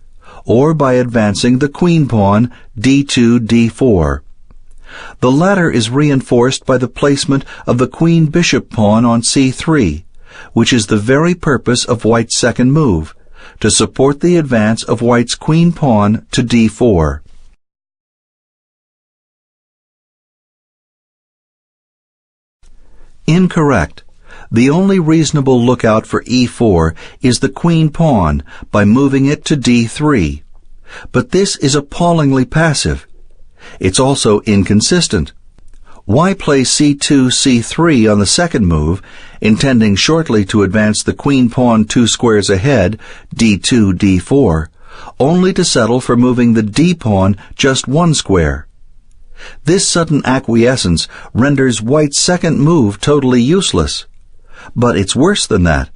S1: or by advancing the queen pawn d2 d4. The latter is reinforced by the placement of the queen-bishop pawn on c3, which is the very purpose of white's second move, to support the advance of white's queen pawn to d4. Incorrect. The only reasonable lookout for e4 is the queen pawn by moving it to d3. But this is appallingly passive. It's also inconsistent. Why play c2, c3 on the second move, intending shortly to advance the queen pawn 2 squares ahead, d2, d4, only to settle for moving the d pawn just 1 square? This sudden acquiescence renders white's second move totally useless. But it's worse than that.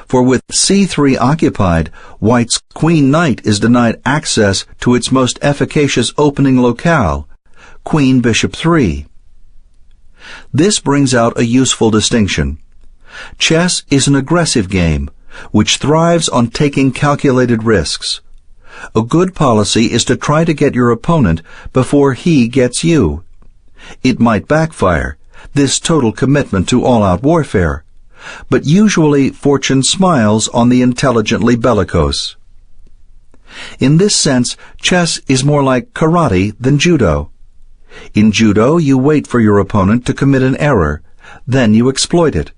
S1: For with c3 occupied, white's queen knight is denied access to its most efficacious opening locale, queen bishop 3. This brings out a useful distinction. Chess is an aggressive game, which thrives on taking calculated risks. A good policy is to try to get your opponent before he gets you. It might backfire, this total commitment to all-out warfare, but usually fortune smiles on the intelligently bellicose. In this sense, chess is more like karate than judo. In judo, you wait for your opponent to commit an error, then you exploit it.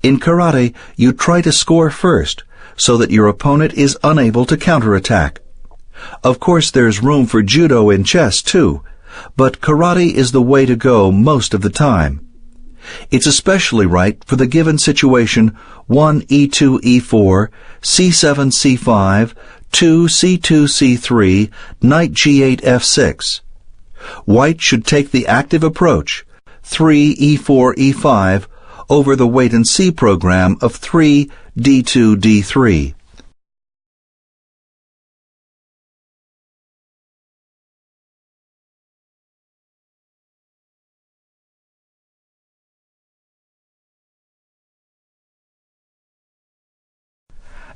S1: In karate, you try to score first, so that your opponent is unable to counterattack. Of course, there's room for judo in chess, too, but karate is the way to go most of the time. It's especially right for the given situation 1 e2 e4, c7 c5, 2 c2 c3, knight g8 f6. White should take the active approach, 3 e4 e5, over the wait-and-see program of 3 d2 d3.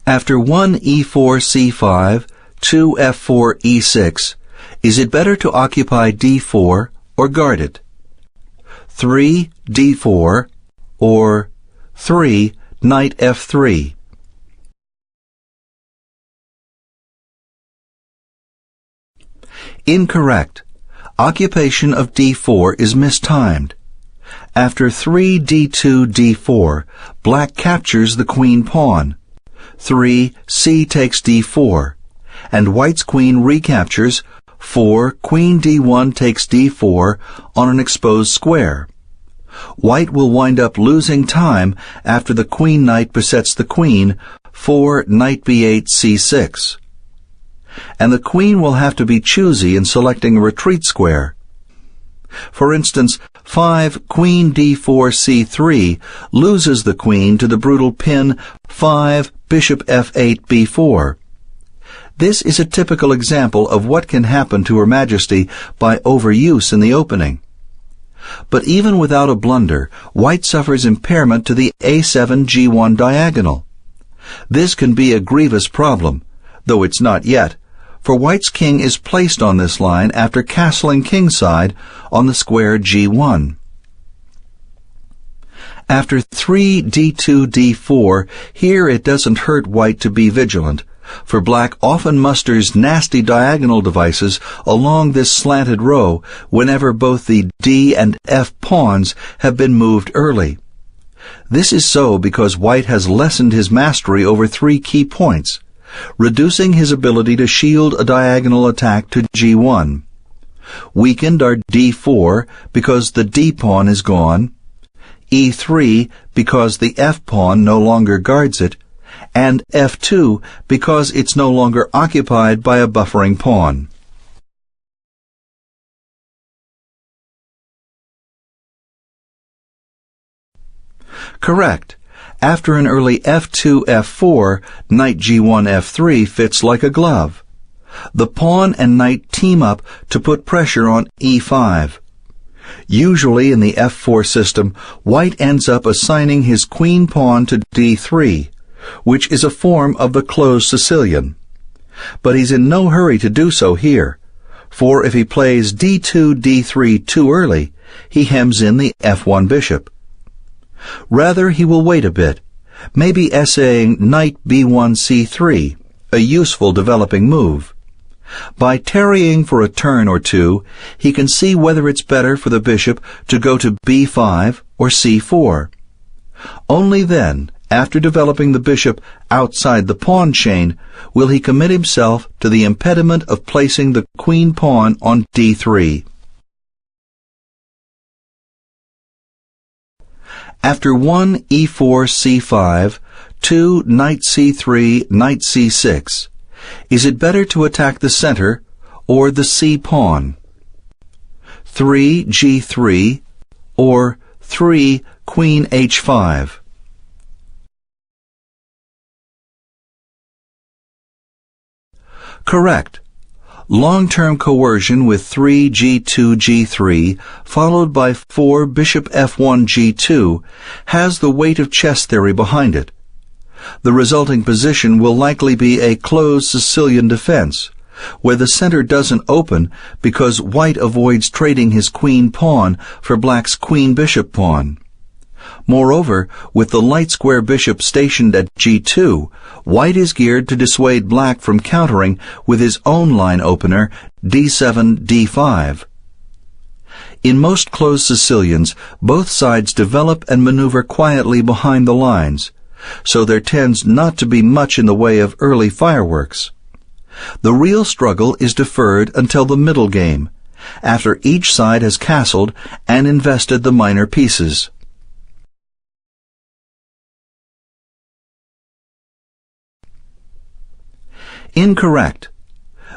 S1: After 1 e4 c5, 2 f4 e6, is it better to occupy d4 or guard it? 3 d4 or 3 knight f3? Incorrect. Occupation of d4 is mistimed. After 3 d2 d4, black captures the queen pawn. 3 c takes d4, and white's queen recaptures 4 queen d1 takes d4 on an exposed square. White will wind up losing time after the queen knight besets the queen, 4 knight b8 c6. And the queen will have to be choosy in selecting a retreat square. For instance, 5 queen d4 c3 loses the queen to the brutal pin 5 bishop f8 b4. This is a typical example of what can happen to Her Majesty by overuse in the opening. But even without a blunder, white suffers impairment to the a7 g1 diagonal. This can be a grievous problem, though it's not yet, for white's king is placed on this line after castling kingside on the square g1. After 3 d2 d4, here it doesn't hurt white to be vigilant, for black often musters nasty diagonal devices along this slanted row whenever both the d and f pawns have been moved early. This is so because white has lessened his mastery over 3 key points, reducing his ability to shield a diagonal attack to g1. Weakened are d4 because the d-pawn is gone, e3 because the f-pawn no longer guards it, and f2 because it's no longer occupied by a buffering pawn. Correct. After an early f2, f4, knight g1, f3 fits like a glove. The pawn and knight team up to put pressure on e5. Usually in the f4 system, white ends up assigning his queen pawn to d3, which is a form of the closed Sicilian. But he's in no hurry to do so here, for if he plays d2, d3 too early, he hems in the f1 bishop. Rather, he will wait a bit, maybe essaying knight b1, c3, a useful developing move. By tarrying for a turn or two, he can see whether it's better for the bishop to go to b5 or c4. Only then, after developing the bishop outside the pawn chain, will he commit himself to the impediment of placing the queen pawn on d3. After 1 e4 c5, 2 knight c3, knight c6, is it better to attack the center or the c-pawn? 3 g3 or 3 queen h5? Correct. Long-term coercion with 3 g2 g3 followed by 4 bishop f1 g2 has the weight of chess theory behind it. The resulting position will likely be a closed Sicilian defense, where the center doesn't open because white avoids trading his queen pawn for black's queen bishop pawn. Moreover, with the light square bishop stationed at g2, white is geared to dissuade black from countering with his own line opener d7, d5. In most closed Sicilians, both sides develop and maneuver quietly behind the lines, so there tends not to be much in the way of early fireworks. The real struggle is deferred until the middle game, after each side has castled and invested the minor pieces. Incorrect.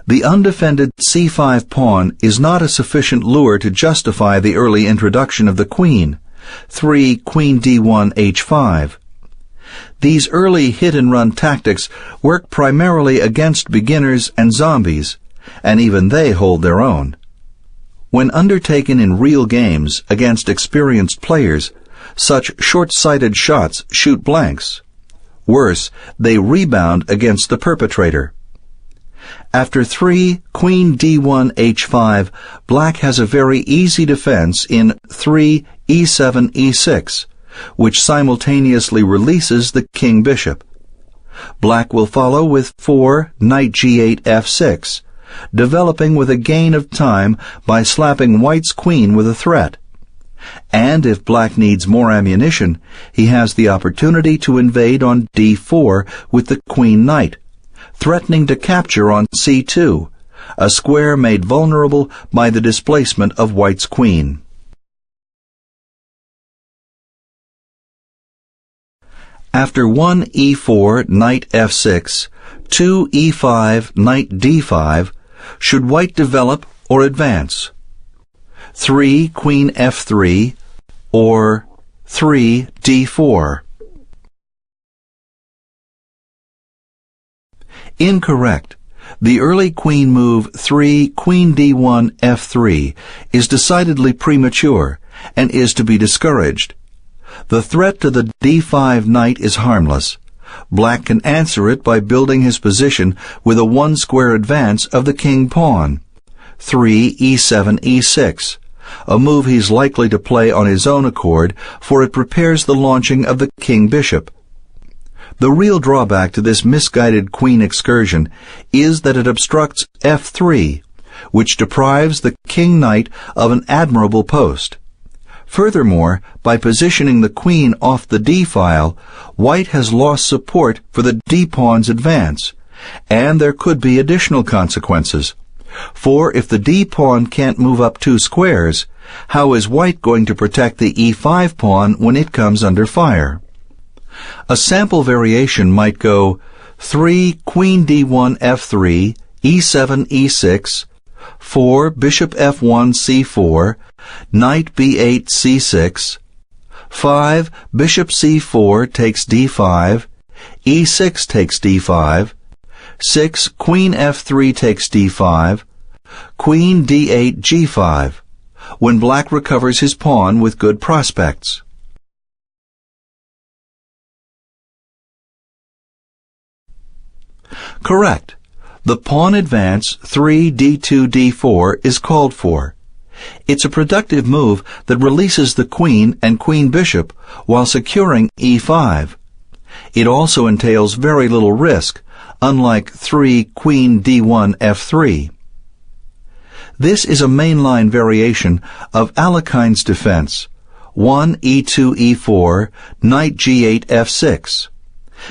S1: The undefended c5 pawn is not a sufficient lure to justify the early introduction of the queen, 3 queen d1 h5. These early hit-and-run tactics work primarily against beginners and zombies, and even they hold their own. When undertaken in real games against experienced players, such short-sighted shots shoot blanks. Worse, they rebound against the perpetrator. After 3 queen d1 h5, black has a very easy defense in 3 e7 e6, which simultaneously releases the king bishop. Black will follow with 4 knight g8 f6, developing with a gain of time by slapping white's queen with a threat. And if black needs more ammunition, he has the opportunity to invade on d4 with the queen knight, threatening to capture on c2, a square made vulnerable by the displacement of white's queen. After 1 e4, knight f6, 2 e5, knight d5, should white develop or advance? 3 queen f3 or 3 d4? Incorrect. The early queen move 3 queen d1 f3 is decidedly premature and is to be discouraged. The threat to the d5 knight is harmless. Black can answer it by building his position with a one-square advance of the king pawn, 3 e7 e6, a move he's likely to play on his own accord, for it prepares the launching of the king bishop. The real drawback to this misguided queen excursion is that it obstructs f3, which deprives the king knight of an admirable post. Furthermore, by positioning the queen off the d-file, white has lost support for the d-pawn's advance, and there could be additional consequences. For if the d-pawn can't move up 2 squares, how is white going to protect the e5 pawn when it comes under fire? A sample variation might go 3 queen d1 f3, e7 e6, 4 bishop f1 c4, knight b8 c6, 5 bishop c4 takes d5, e6 takes d5, 6 queen f3 takes d5, queen d8 g5, when black recovers his pawn with good prospects. Correct. The pawn advance 3 d2 d4 is called for. It's a productive move that releases the queen and queen bishop while securing e5. It also entails very little risk, unlike 3 queen d1 f3. This is a mainline variation of Alekhine's defense, 1 e2 e4, knight g8 f6,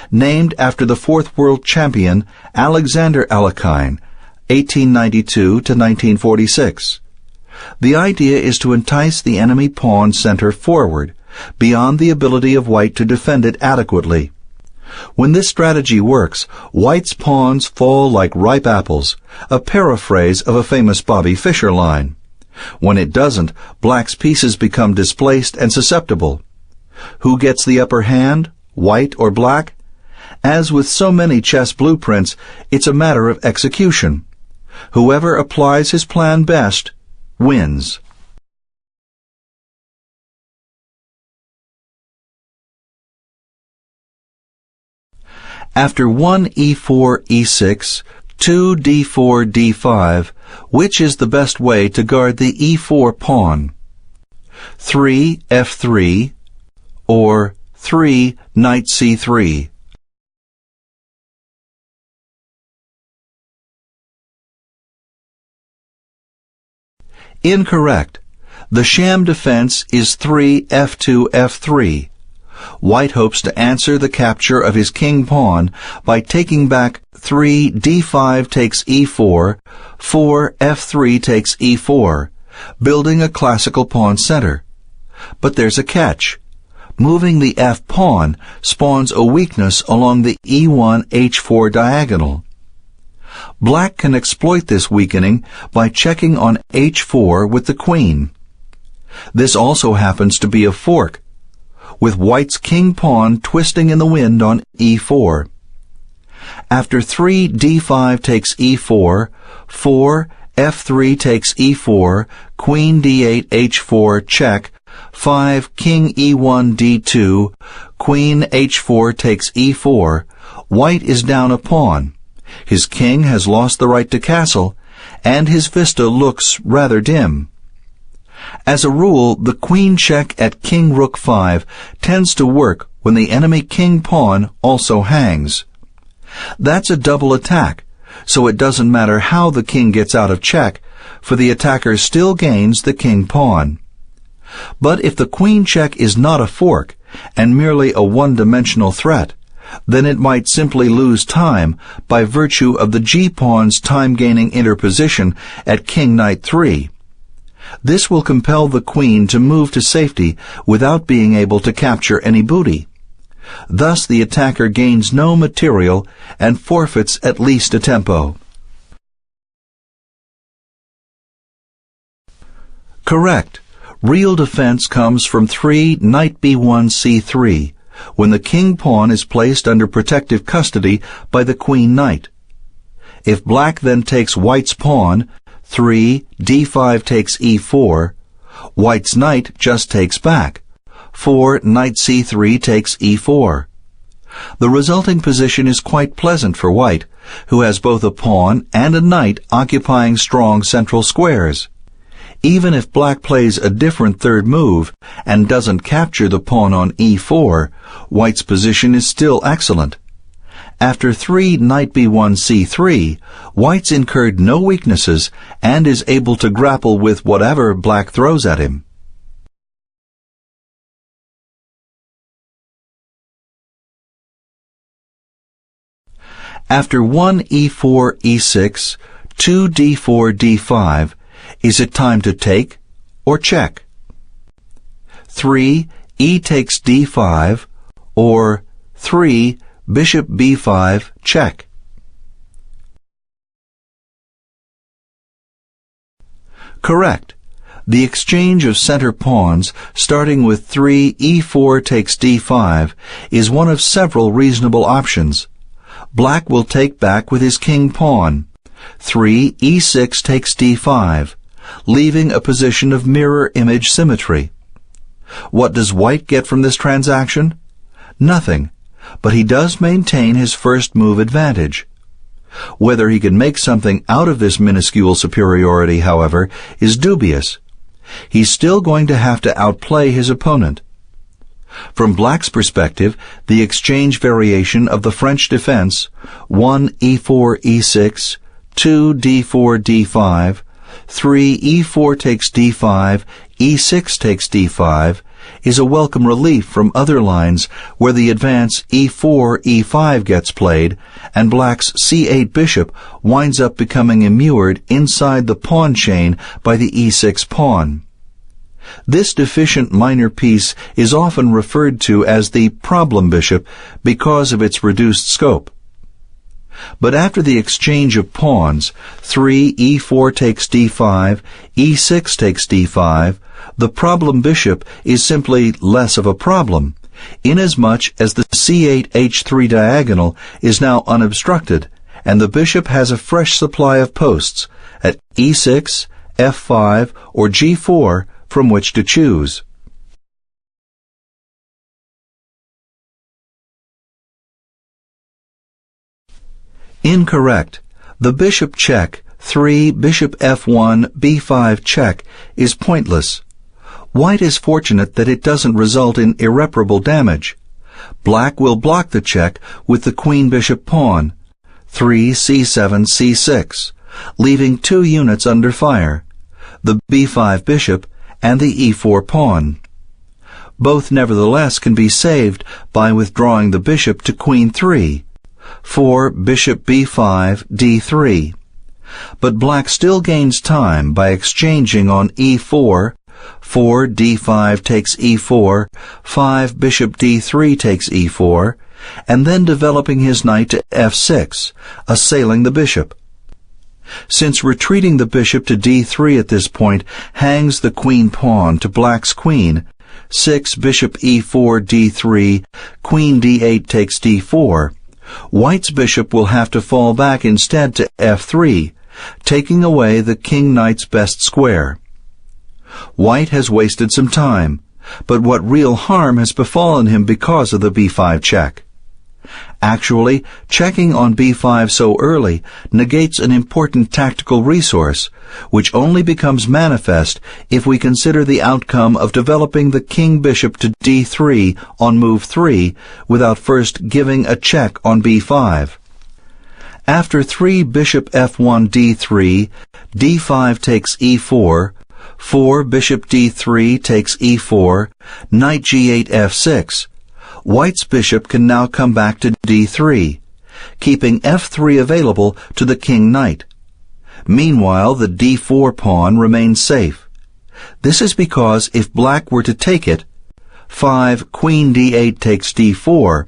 S1: named after the fourth world champion Alexander Alekhine, 1892 to 1946. The idea is to entice the enemy pawn center forward, beyond the ability of white to defend it adequately. When this strategy works, white's pawns fall like ripe apples, a paraphrase of a famous Bobby Fischer line. When it doesn't, black's pieces become displaced and susceptible. Who gets the upper hand, white or black? As with so many chess blueprints, it's a matter of execution. Whoever applies his plan best wins. After 1 e4 e6, 2 d4 d5, which is the best way to guard the e4 pawn? 3 f3 or 3 knight c3? Incorrect. The sham defense is 3 f2 f3. White hopes to answer the capture of his king pawn by taking back 3 d5 takes e4, 4 f3 takes e4, building a classical pawn center. But there's a catch. Moving the f pawn spawns a weakness along the e1 h4 diagonal. Black can exploit this weakening by checking on h4 with the queen. This also happens to be a fork, with white's king pawn twisting in the wind on e4. After 3 d5 takes e4, 4 f3 takes e4, queen d8 h4 check, 5 king e1 d2, queen h4 takes e4, white is down a pawn. His king has lost the right to castle, and his vista looks rather dim. As a rule, the queen check at king rook 5 tends to work when the enemy king pawn also hangs. That's a double attack, so it doesn't matter how the king gets out of check, for the attacker still gains the king pawn. But if the queen check is not a fork, and merely a one-dimensional threat, then it might simply lose time by virtue of the g-pawn's time-gaining interposition at king knight 3. This will compel the queen to move to safety without being able to capture any booty. Thus the attacker gains no material and forfeits at least a tempo. Correct. Real defense comes from 3 knight b1 c3, when the king pawn is placed under protective custody by the queen knight. If black then takes white's pawn, 3 d5 takes e4, white's knight just takes back. 4 knight c3 takes e4. The resulting position is quite pleasant for white, who has both a pawn and a knight occupying strong central squares. Even if black plays a different third move and doesn't capture the pawn on e4, white's position is still excellent. After 3 knight b1 c3, white's incurred no weaknesses and is able to grapple with whatever black throws at him. After 1 e4 e6, 2d4 d5, is it time to take or check? 3 e takes d5, or 3 bishop b5 check. Correct. The exchange of center pawns, starting with 3 e4 takes d5, is one of several reasonable options. Black will take back with his king pawn. 3 e6 takes d5, leaving a position of mirror image symmetry. What does white get from this transaction? Nothing, but he does maintain his first move advantage. Whether he can make something out of this minuscule superiority, however, is dubious. He's still going to have to outplay his opponent. From black's perspective, the exchange variation of the French defense, 1 e4 e6, 2 d4 d5, 3 e4 takes d5, e6 takes d5, is a welcome relief from other lines where the advance e4 e5 gets played and black's c8 bishop winds up becoming immured inside the pawn chain by the e6 pawn. This deficient minor piece is often referred to as the problem bishop because of its reduced scope. But after the exchange of pawns, 3 e4 takes d5, e6 takes d5, the problem bishop is simply less of a problem, inasmuch as the c8 h3 diagonal is now unobstructed, and the bishop has a fresh supply of posts at e6, f5, or g4 from which to choose. Incorrect. The bishop check, 3 bishop f1 b5 check, is pointless. White is fortunate that it doesn't result in irreparable damage. Black will block the check with the queen-bishop pawn, 3 c7 c6, leaving 2 units under fire, the b5 bishop and the e4 pawn. Both nevertheless can be saved by withdrawing the bishop to queen 3, 4 bishop b5 d3. But black still gains time by exchanging on e4, 4 d5 takes e4, 5 bishop d3 takes e4, and then developing his knight to f6, assailing the bishop. Since retreating the bishop to d3 at this point hangs the queen pawn to black's queen, 6 bishop e4 d3, queen d8 takes d4, white's bishop will have to fall back instead to f3, taking away the king-knight's best square. White has wasted some time, but what real harm has befallen him because of the b5 check? Actually, checking on b5 so early negates an important tactical resource, which only becomes manifest if we consider the outcome of developing the king-bishop to d3 on move 3 without first giving a check on b5. After 3 bishop f1 d3, d5 takes e4, 4 bishop d3 takes e4, knight g8 f6, white's bishop can now come back to d3, keeping f3 available to the king-knight. Meanwhile, the d4 pawn remains safe. This is because if black were to take it, 5 queen d8 takes d4,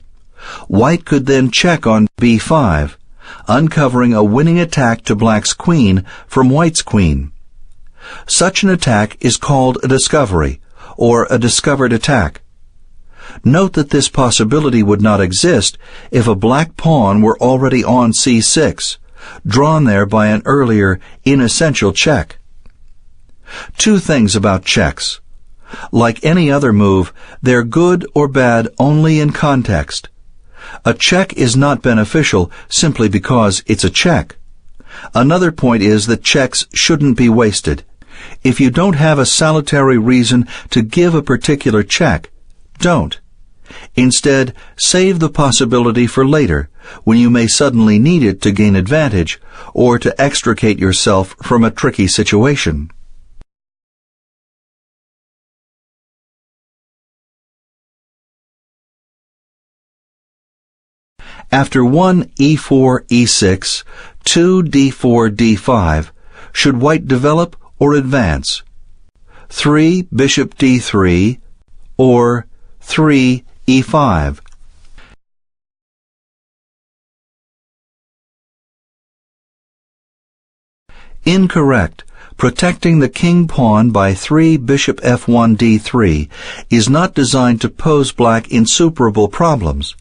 S1: white could then check on b5, uncovering a winning attack to black's queen from white's queen. Such an attack is called a discovery, or a discovered attack. Note that this possibility would not exist if a black pawn were already on c6, drawn there by an earlier, inessential check. 2 things about checks. Like any other move, they're good or bad only in context. A check is not beneficial simply because it's a check. Another point is that checks shouldn't be wasted. If you don't have a salutary reason to give a particular check, don't. Instead, save the possibility for later, when you may suddenly need it to gain advantage or to extricate yourself from a tricky situation. After 1 e4 e6, 2 d4 d5, should white develop or advance? 3 bishop d3 or 3 e5? Incorrect. Protecting the king pawn by 3 bishop f1 d3 is not designed to pose black insuperable problems.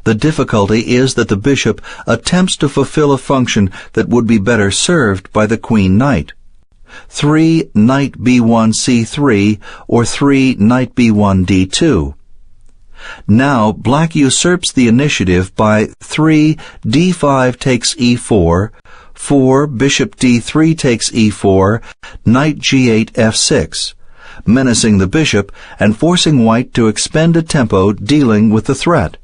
S1: The difficulty is that the bishop attempts to fulfill a function that would be better served by the queen knight. 3 knight b1 c3 or 3 knight b1 d2. Now black usurps the initiative by 3 d5 takes e4, 4 bishop d3 takes e4, knight g8 f6, menacing the bishop and forcing white to expend a tempo dealing with the threat.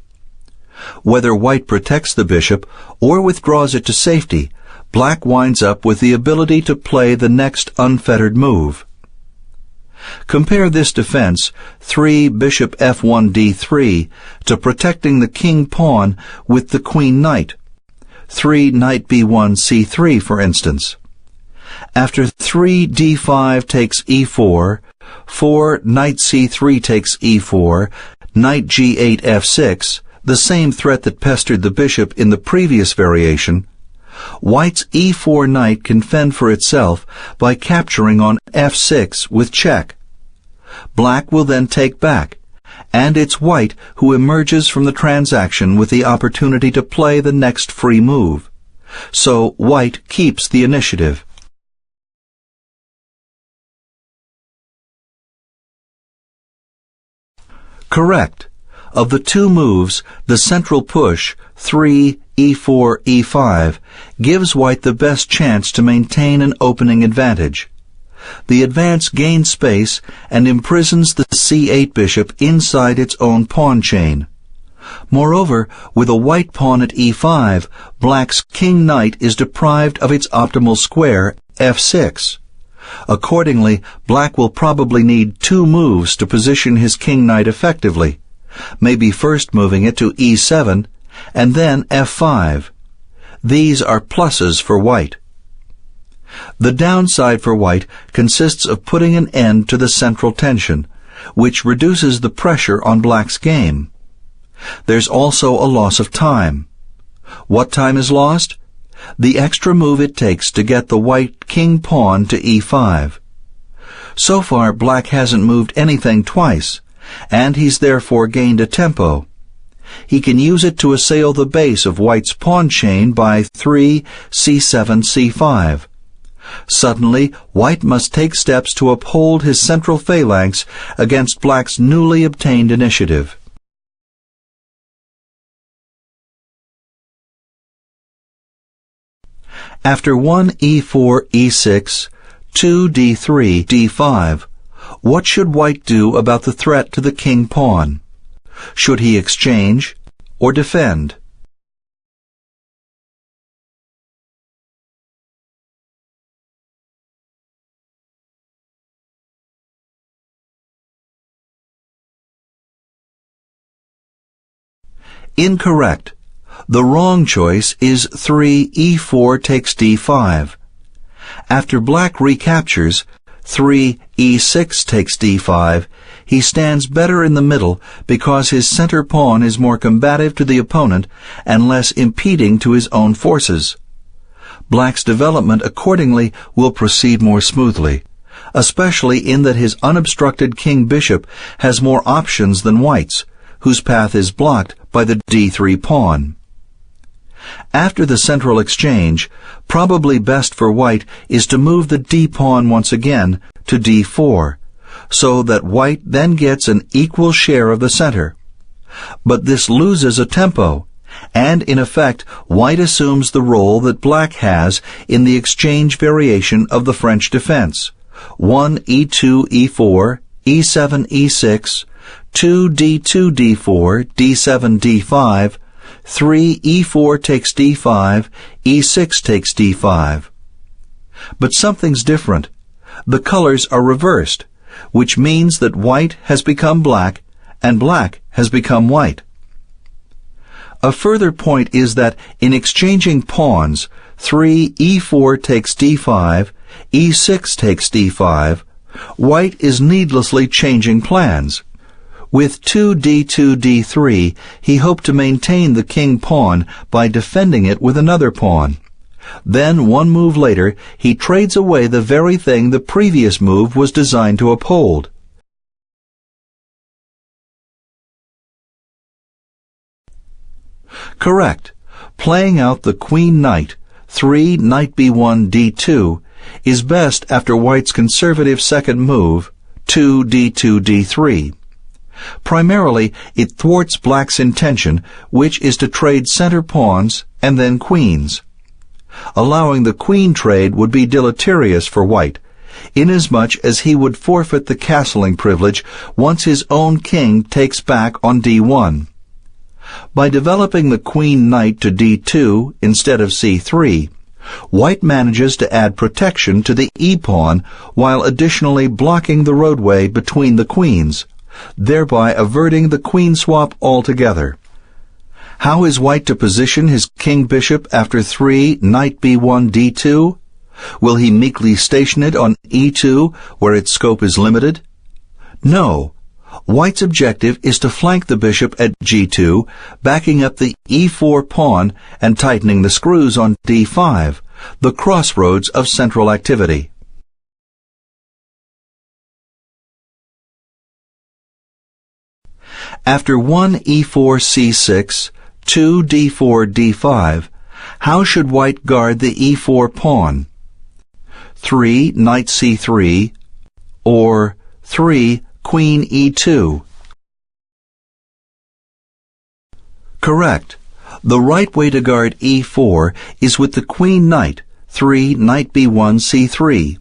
S1: Whether white protects the bishop or withdraws it to safety, black winds up with the ability to play the next unfettered move. Compare this defense, 3 bishop f1 d3, to protecting the king pawn with the queen knight. 3 knight b1 c3, for instance. After 3 d5 takes e4, 4 knight c3 takes e4, knight g8 f6, the same threat that pestered the bishop in the previous variation, white's e4 knight can fend for itself by capturing on f6 with check. Black will then take back, and it's white who emerges from the transaction with the opportunity to play the next free move. So white keeps the initiative. Correct. Of the two moves, the central push, 3 e4 e5, gives white the best chance to maintain an opening advantage. The advance gains space and imprisons the c8 bishop inside its own pawn chain. Moreover, with a white pawn at e5, black's king knight is deprived of its optimal square, f6. Accordingly, black will probably need 2 moves to position his king knight effectively, maybe first moving it to e7 and then f5. These are pluses for white. The downside for white consists of putting an end to the central tension, which reduces the pressure on black's game. There's also a loss of time. What time is lost? The extra move it takes to get the white king pawn to e5. So far, black hasn't moved anything twice, and he's therefore gained a tempo. He can use it to assail the base of white's pawn chain by 3 c7 c5. Suddenly, white must take steps to uphold his central phalanx against black's newly obtained initiative. After 1 e4 e6, 2 d3 d5, what should white do about the threat to the king pawn? Should he exchange or defend? Incorrect. The wrong choice is 3 e4 takes d5. After black recaptures 3 e6 takes d5, he stands better in the middle because his center pawn is more combative to the opponent and less impeding to his own forces. Black's development accordingly will proceed more smoothly, especially in that his unobstructed king-bishop has more options than white's, whose path is blocked by the d3 pawn. After the central exchange, probably best for white is to move the d-pawn once again to d4, so that white then gets an equal share of the center. But this loses a tempo, and in effect white assumes the role that black has in the exchange variation of the French defense, 1 e2 e4, e7 e6, 2 d2 d4, d7 d5, 3 e4 takes d5, e6 takes d5. But something's different. The colors are reversed, which means that white has become black and black has become white. A further point is that in exchanging pawns, 3 e4 takes d5, e6 takes d5, white is needlessly changing plans. With 2 d2 d3, he hoped to maintain the king pawn by defending it with another pawn. Then, one move later, he trades away the very thing the previous move was designed to uphold. Correct. Playing out the queen-knight, 3 knight b1 d2, is best after white's conservative second move, 2 d2 d3. Primarily, it thwarts black's intention, which is to trade center pawns and then queens. Allowing the queen trade would be deleterious for white, inasmuch as he would forfeit the castling privilege once his own king takes back on d1. By developing the queen-knight to d2 instead of c3, white manages to add protection to the e-pawn while additionally blocking the roadway between the queens, thereby averting the queen swap altogether. How is white to position his king-bishop after 3 knight b1 d2? Will he meekly station it on e2 where its scope is limited? No. White's objective is to flank the bishop at g2, backing up the e4 pawn and tightening the screws on d5, the crossroads of central activity. After 1 e4 c6, 2 d4 d5, how should white guard the e4 pawn? 3 knight c3 or 3 queen e2? Correct. The right way to guard e4 is with the queen-knight, 3 knight b1 c3.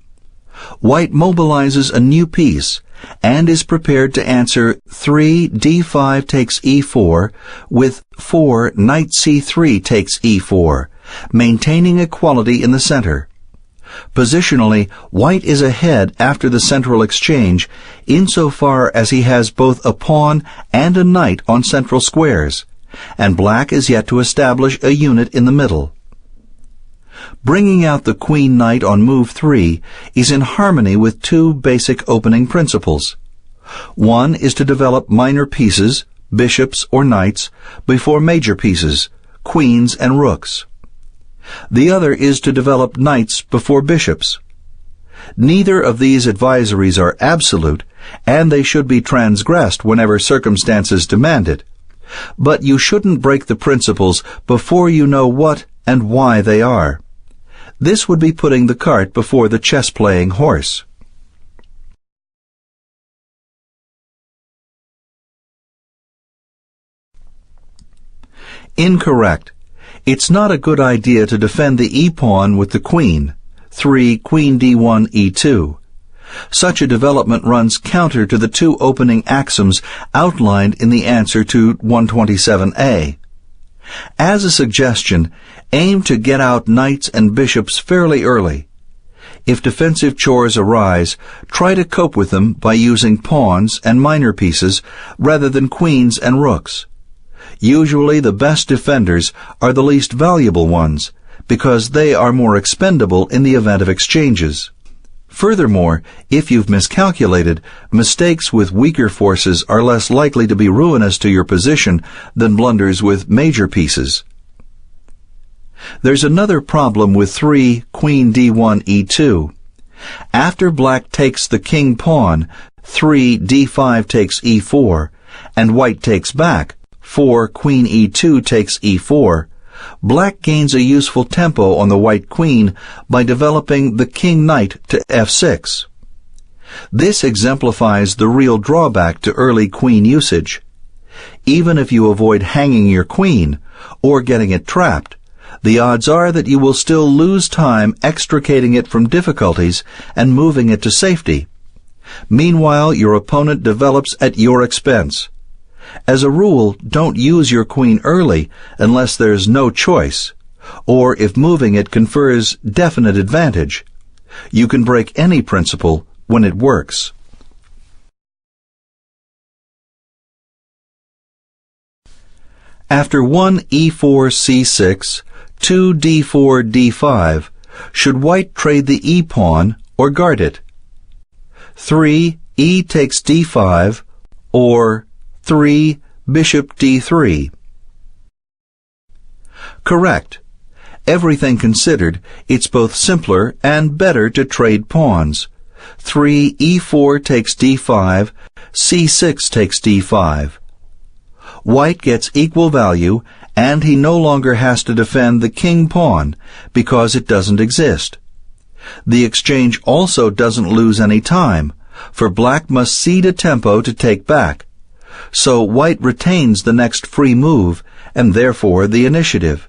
S1: White mobilizes a new piece and is prepared to answer 3 d5 takes e4 with 4 knight c3 takes e4, maintaining equality in the center. Positionally, white is ahead after the central exchange insofar as he has both a pawn and a knight on central squares, and black is yet to establish a unit in the middle. Bringing out the queen-knight on move 3 is in harmony with two basic opening principles. One is to develop minor pieces, bishops or knights, before major pieces, queens and rooks. The other is to develop knights before bishops. Neither of these advisories are absolute, and they should be transgressed whenever circumstances demand it. But you shouldn't break the principles before you know what and why they are. This would be putting the cart before the chess-playing horse. Incorrect. It's not a good idea to defend the e-pawn with the queen, 3 queen d1 e2. Such a development runs counter to the two opening axioms outlined in the answer to 127a. As a suggestion, aim to get out knights and bishops fairly early. If defensive chores arise, try to cope with them by using pawns and minor pieces rather than queens and rooks. Usually the best defenders are the least valuable ones, because they are more expendable in the event of exchanges. Furthermore, if you've miscalculated, mistakes with weaker forces are less likely to be ruinous to your position than blunders with major pieces. There's another problem with 3 queen d1 e2. After black takes the king pawn, 3 d5 takes e4, and white takes back, 4 queen e2 takes e4, black gains a useful tempo on the white queen by developing the king-knight to f6. This exemplifies the real drawback to early queen usage. Even if you avoid hanging your queen, or getting it trapped, the odds are that you will still lose time extricating it from difficulties and moving it to safety. Meanwhile, your opponent develops at your expense. As a rule, don't use your queen early unless there's no choice, or if moving it confers definite advantage. You can break any principle when it works. After 1 e4 c6, 2 d4 d5, should white trade the e-pawn or guard it? 3 e takes d5 or 3 bishop d3? Correct. Everything considered, it's both simpler and better to trade pawns. 3 e4 takes d5, c6 takes d5. White gets equal value, and he no longer has to defend the king pawn because it doesn't exist. The exchange also doesn't lose any time, for black must cede a tempo to take back. So white retains the next free move, and therefore the initiative.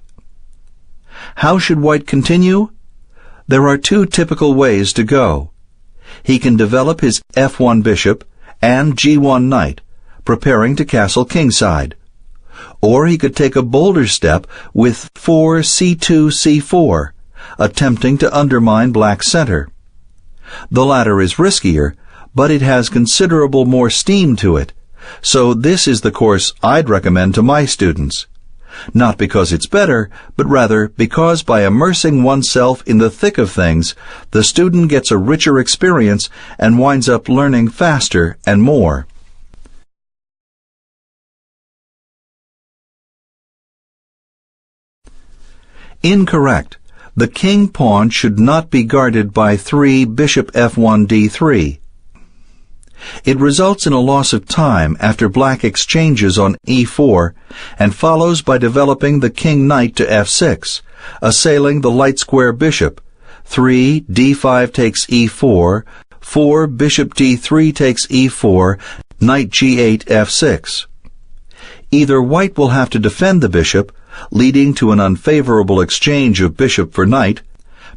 S1: How should white continue? There are two typical ways to go. He can develop his f1 bishop and g1 knight, preparing to castle kingside. Or he could take a bolder step with 4 c2 c4, attempting to undermine black's center. The latter is riskier, but it has considerable more steam to it, so this is the course I'd recommend to my students. Not because it's better, but rather because by immersing oneself in the thick of things, the student gets a richer experience and winds up learning faster and more. Incorrect. The king pawn should not be guarded by 3 bishop f1 d3. It results in a loss of time after black exchanges on e4 and follows by developing the king knight to f6, assailing the light square bishop. 3 d5 takes e4, 4 bishop d3 takes e4, knight g8 f6. Either white will have to defend the bishop, leading to an unfavorable exchange of bishop for knight.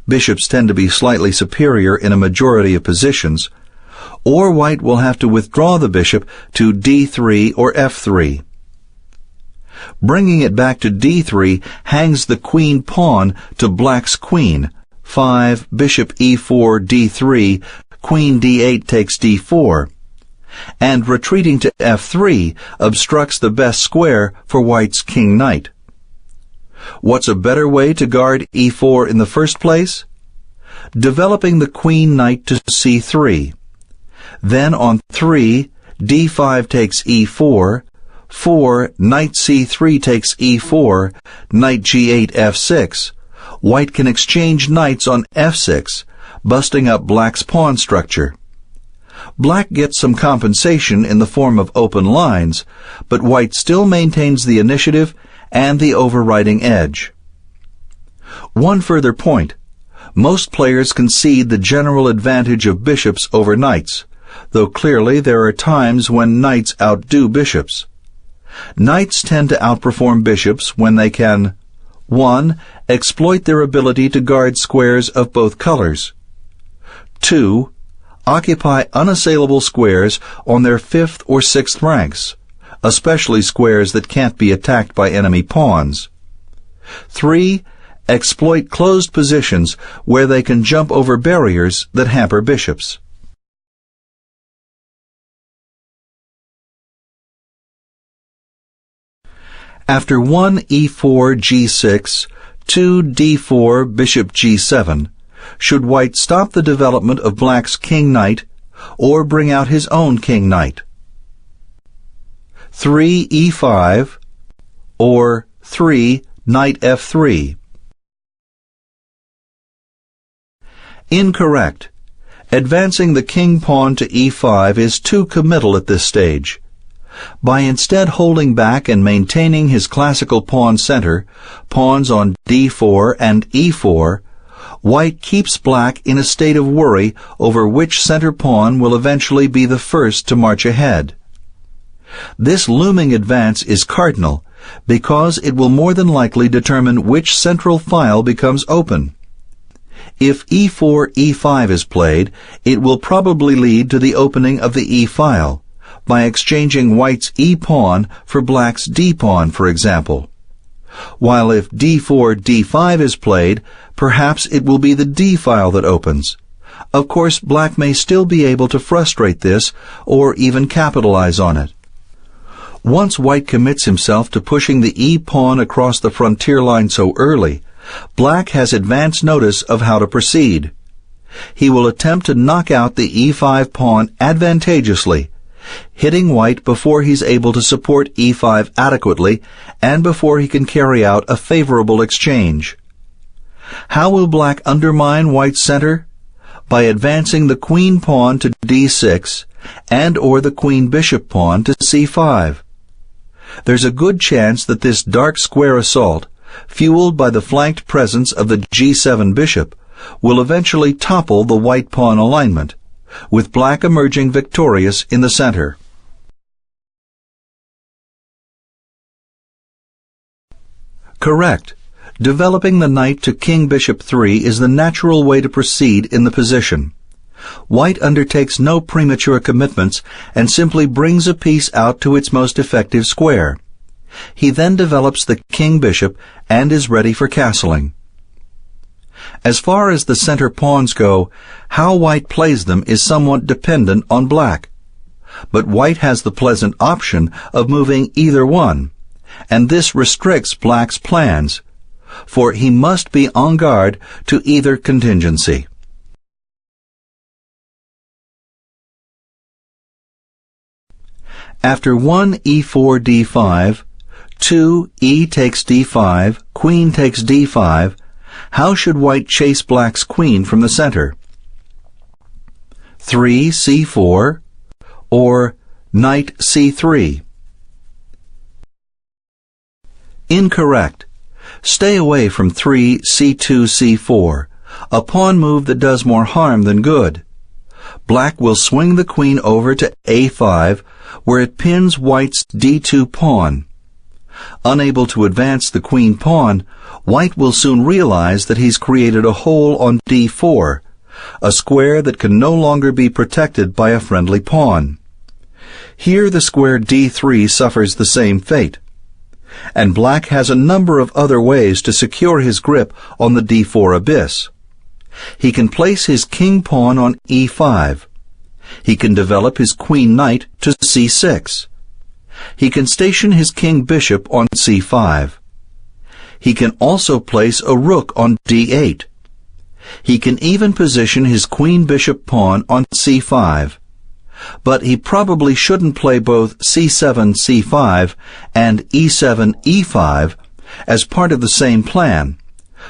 S1: Bishops tend to be slightly superior in a majority of positions. Or white will have to withdraw the bishop to d3 or f3. Bringing it back to d3 hangs the queen pawn to black's queen. 5 bishop e4 d3, queen d8 takes d4. And retreating to f3 obstructs the best square for white's king knight. What's a better way to guard e4 in the first place? Developing the queen knight to c3. Then on 3, d5 takes e4, 4, knight c3 takes e4, knight g8 f6. White can exchange knights on f6, busting up black's pawn structure. Black gets some compensation in the form of open lines, but white still maintains the initiative and the overriding edge. One further point. Most players concede the general advantage of bishops over knights, though clearly there are times when knights outdo bishops. Knights tend to outperform bishops when they can 1. Exploit their ability to guard squares of both colors. 2. Occupy unassailable squares on their 5th or 6th ranks, especially squares that can't be attacked by enemy pawns. 3. Exploit closed positions where they can jump over barriers that hamper bishops. After 1 e4 g6, 2 d4 bishop g7, should white stop the development of black's king knight or bring out his own king knight? 3 e5 or 3 knight f3? Incorrect. Advancing the king pawn to e5 is too committal at this stage. By instead holding back and maintaining his classical pawn center, pawns on d4 and e4, white keeps black in a state of worry over which center pawn will eventually be the first to march ahead. This looming advance is cardinal because it will more than likely determine which central file becomes open. If e4, e5 is played, it will probably lead to the opening of the e file, by exchanging white's e-pawn for black's d-pawn, for example. While if d4, d5 is played, perhaps it will be the d-file that opens. Of course, black may still be able to frustrate this, or even capitalize on it. Once white commits himself to pushing the e-pawn across the frontier line so early, black has advance notice of how to proceed. He will attempt to knock out the e5 pawn advantageously, hitting white before he's able to support e5 adequately and before he can carry out a favorable exchange. How will black undermine white's center? By advancing the queen pawn to d6 and or the queen bishop pawn to c5. There's a good chance that this dark square assault, fueled by the flanked presence of the g7 bishop, will eventually topple the white pawn alignment, with black emerging victorious in the center. Correct. Developing the knight to king bishop 3 is the natural way to proceed in the position. White undertakes no premature commitments and simply brings a piece out to its most effective square. He then develops the king bishop and is ready for castling. As far as the center pawns go, how white plays them is somewhat dependent on black. But white has the pleasant option of moving either one, and this restricts black's plans, for he must be on guard to either contingency. After 1 e4 d5, 2 e takes d5, queen takes d5, how should white chase black's queen from the center? 3 c4 or knight c3? Incorrect. Stay away from 3 c2 c4, a pawn move that does more harm than good. Black will swing the queen over to a5, where it pins white's d2 pawn. Unable to advance the queen pawn, white will soon realize that he's created a hole on d4, a square that can no longer be protected by a friendly pawn. Here the square d3 suffers the same fate, and black has a number of other ways to secure his grip on the d4 abyss. He can place his king pawn on e5. He can develop his queen knight to c6. He can station his king bishop on c5. He can also place a rook on d8. He can even position his queen bishop pawn on c5. But he probably shouldn't play both c7 c5 and e7 e5 as part of the same plan,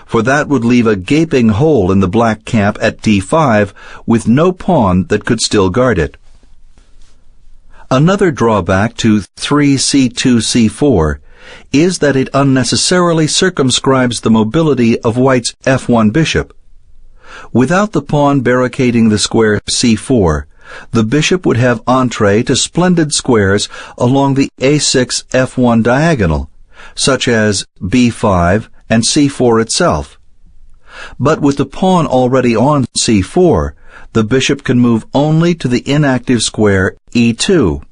S1: for that would leave a gaping hole in the black camp at d5 with no pawn that could still guard it. Another drawback to 3 c2 c4 is that it unnecessarily circumscribes the mobility of white's f1 bishop. Without the pawn barricading the square c4, the bishop would have entree to splendid squares along the a6 f1 diagonal, such as b5 and c4 itself. But with the pawn already on c4, the bishop can move only to the inactive square e2.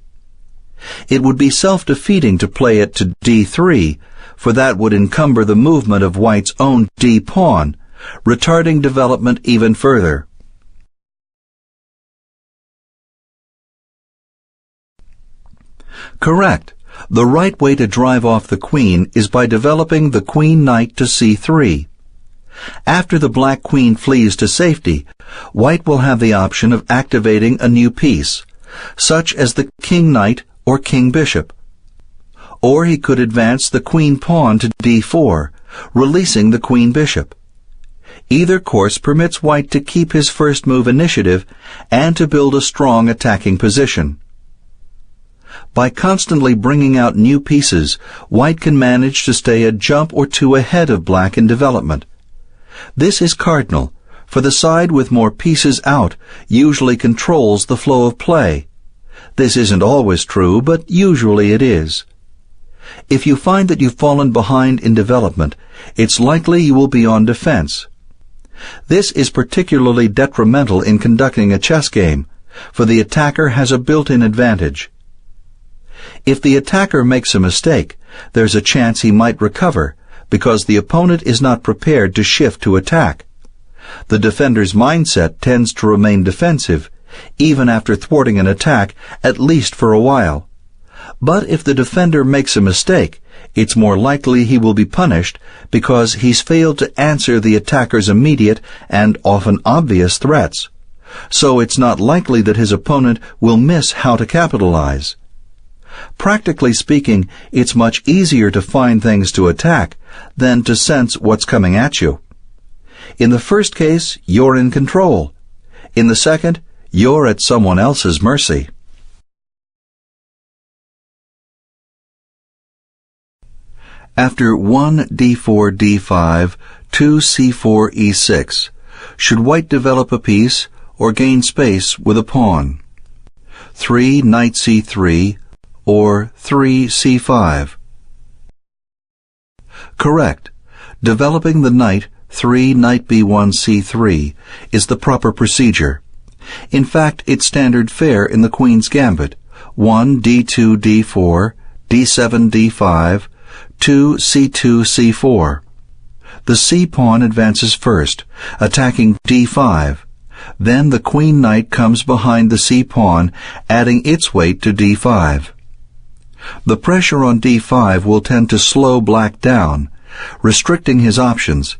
S1: It would be self-defeating to play it to d3, for that would encumber the movement of white's own d-pawn, retarding development even further. Correct. The right way to drive off the queen is by developing the queen knight to c3. After the black queen flees to safety, white will have the option of activating a new piece, such as the king knight or king bishop. Or he could advance the queen pawn to d4, releasing the queen bishop. Either course permits white to keep his first move initiative and to build a strong attacking position. By constantly bringing out new pieces, white can manage to stay a jump or two ahead of black in development. This is cardinal, for the side with more pieces out usually controls the flow of play. This isn't always true, but usually it is. If you find that you've fallen behind in development, it's likely you will be on defense. This is particularly detrimental in conducting a chess game, for the attacker has a built-in advantage. If the attacker makes a mistake, there's a chance he might recover, because the opponent is not prepared to shift to attack. The defender's mindset tends to remain defensive, even after thwarting an attack, at least for a while. But if the defender makes a mistake, it's more likely he will be punished because he's failed to answer the attacker's immediate and often obvious threats. So it's not likely that his opponent will miss how to capitalize. Practically speaking, it's much easier to find things to attack than to sense what's coming at you. In the first case, you're in control. In the second, you're at someone else's mercy. After 1 d4 d5, 2 c4 e6, should white develop a piece or gain space with a pawn? 3 knight c3 or 3 c5? Correct. Developing the knight 3 knight b1 c3 is the proper procedure. In fact, it's standard fare in the Queen's Gambit. 1 d2 d4, d7 d5, 2 c2 c4. The c-pawn advances first, attacking d5. Then the queen knight comes behind the c-pawn, adding its weight to d5. The pressure on d5 will tend to slow black down, restricting his options.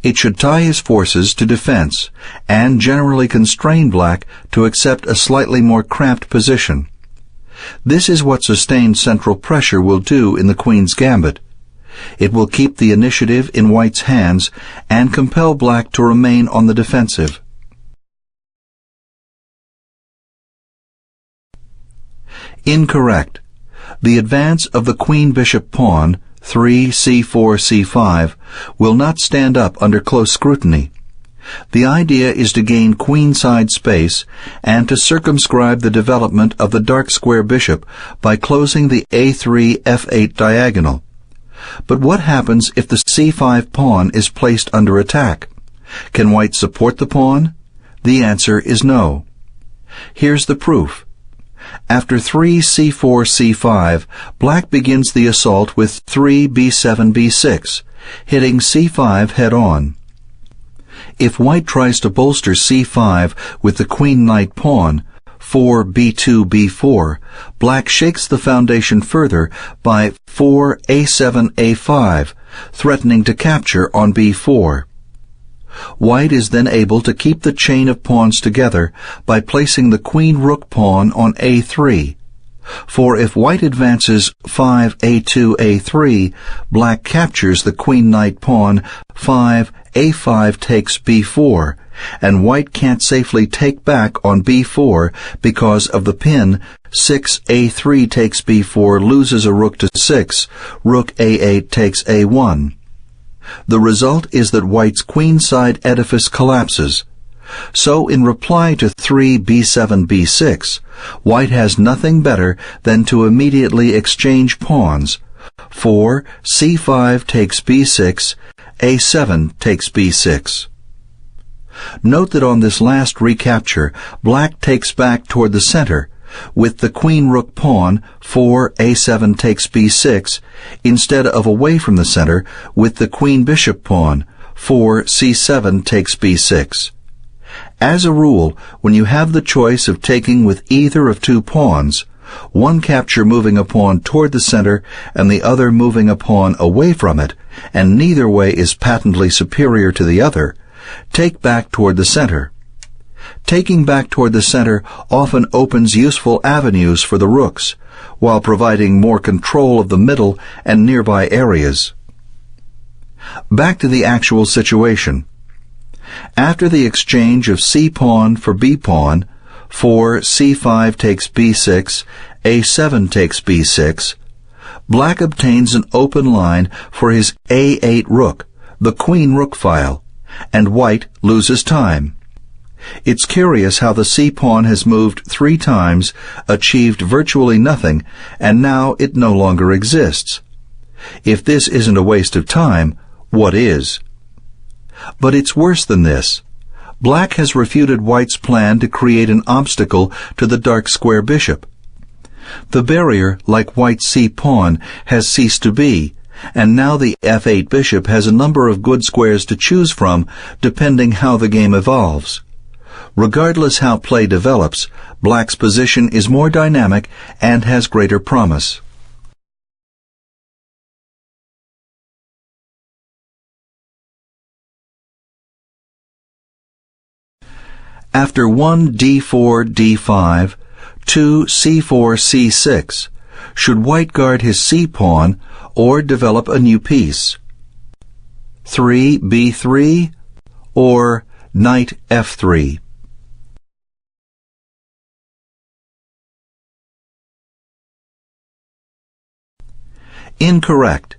S1: It should tie his forces to defense and generally constrain black to accept a slightly more cramped position. This is what sustained central pressure will do in the Queen's Gambit. It will keep the initiative in white's hands and compel black to remain on the defensive. Incorrect. The advance of the queen-bishop pawn, 3 c4 c5, will not stand up under close scrutiny. The idea is to gain queenside space and to circumscribe the development of the dark square bishop by closing the a3 f8 diagonal. But what happens if the c5 pawn is placed under attack? Can white support the pawn? The answer is no. Here's the proof. After 3 c4 c5, black begins the assault with 3 b7 b6, hitting c5 head-on. If white tries to bolster c5 with the queen-knight pawn, 4 b2 b4, black shakes the foundation further by 4 a7 a5, threatening to capture on b4. White is then able to keep the chain of pawns together by placing the queen-rook pawn on a3. For if white advances 5 a2 a3, black captures the queen-knight pawn 5 a5 takes b4, and white can't safely take back on b4 because of the pin 6 a3 takes b4 loses a rook to 6, rook a8 takes a1. The result is that white's queenside edifice collapses. So in reply to 3 b7 b6, white has nothing better than to immediately exchange pawns. 4 c5 takes b6, a7 takes b6. Note that on this last recapture, black takes back toward the center, with the queen-rook pawn 4 a7 takes b6, instead of away from the center with the queen-bishop pawn 4 c7 takes b6. As a rule, when you have the choice of taking with either of two pawns, one capture moving a pawn toward the center and the other moving a pawn away from it, and neither way is patently superior to the other, take back toward the center. Taking back toward the center often opens useful avenues for the rooks, while providing more control of the middle and nearby areas. Back to the actual situation. After the exchange of c-pawn for b-pawn, 4 c5 takes b6, a7 takes b6, black obtains an open line for his a8 rook, the queen-rook file, and white loses time. It's curious how the c-pawn has moved 3 times, achieved virtually nothing, and now it no longer exists. If this isn't a waste of time, what is? But it's worse than this. Black has refuted white's plan to create an obstacle to the dark square bishop. The barrier, like white's c-pawn, has ceased to be, and now the f8 bishop has a number of good squares to choose from, depending how the game evolves. Regardless how play develops, black's position is more dynamic and has greater promise. After 1 d4 d5, 2 c4 c6, should white guard his c-pawn or develop a new piece? 3 b3 or knight f3? Incorrect.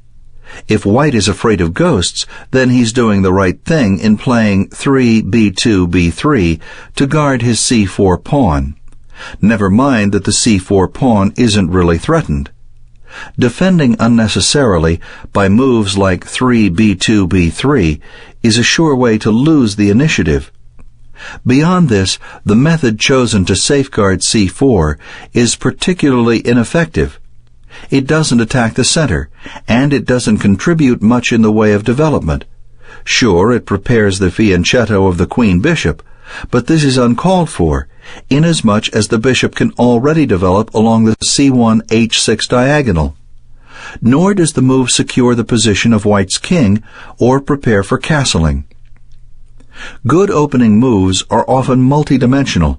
S1: If white is afraid of ghosts, then he's doing the right thing in playing 3 b2 b3 to guard his c4 pawn. Never mind that the c4 pawn isn't really threatened. Defending unnecessarily by moves like 3 b2 b3 is a sure way to lose the initiative. Beyond this, the method chosen to safeguard c4 is particularly ineffective. It doesn't attack the center, and it doesn't contribute much in the way of development. Sure, it prepares the fianchetto of the queen-bishop, but this is uncalled for, inasmuch as the bishop can already develop along the c1 h6 diagonal. Nor does the move secure the position of white's king or prepare for castling. Good opening moves are often multidimensional,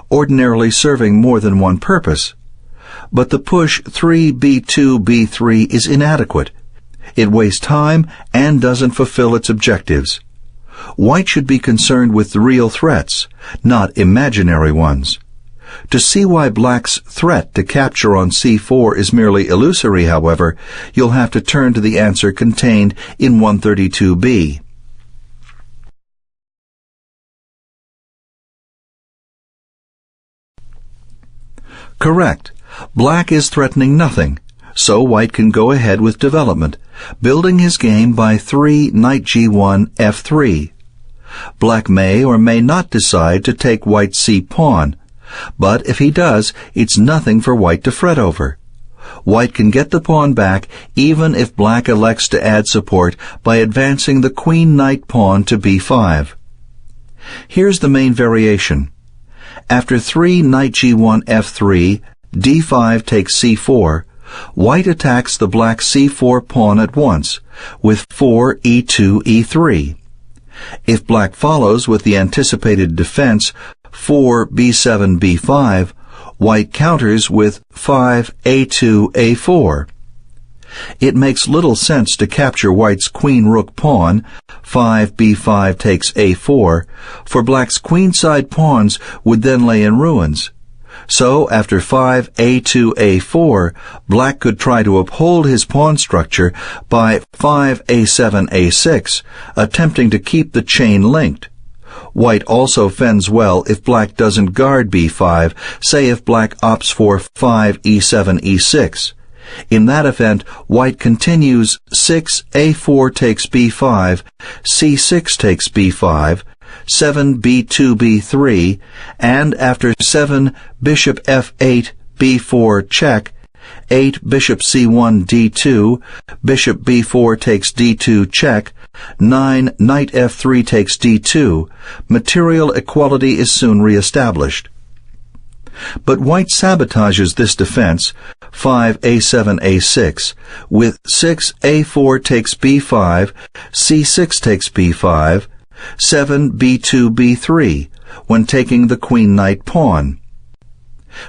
S1: ordinarily serving more than one purpose. But the push 3 b2 b3 is inadequate. It wastes time and doesn't fulfill its objectives. White should be concerned with real threats, not imaginary ones. To see why black's threat to capture on c4 is merely illusory, however, you'll have to turn to the answer contained in 132b. Correct. Black is threatening nothing, so white can go ahead with development, building his game by 3 knight g1 f3. Black may or may not decide to take white's c-pawn, but if he does, it's nothing for white to fret over. White can get the pawn back even if black elects to add support by advancing the queen-knight pawn to b5. Here's the main variation. After 3 knight g1 f3, d5 takes c4, white attacks the black c4 pawn at once, with 4 e2 e3. If black follows with the anticipated defense 4 b7 b5, white counters with 5 a2 a4. It makes little sense to capture white's queen-rook pawn, 5 b5 takes a4, for black's queenside pawns would then lay in ruins. So, after 5 a2 a4, black could try to uphold his pawn structure by 5 a7 a6, attempting to keep the chain linked. White also fends well if black doesn't guard b5, say if black opts for 5 e7 e6. In that event, white continues 6 a4 takes b5, c6 takes b5, 7 b2 b3, and after 7 bishop f8 b4 check, 8 bishop c1 d2, bishop b4 takes d2 check, 9 knight f3 takes d2, material equality is soon re-established. But white sabotages this defense, 5 a7 a6, with 6 a4 takes b5, c6 takes b5, 7 b2 b3, when taking the queen-knight pawn.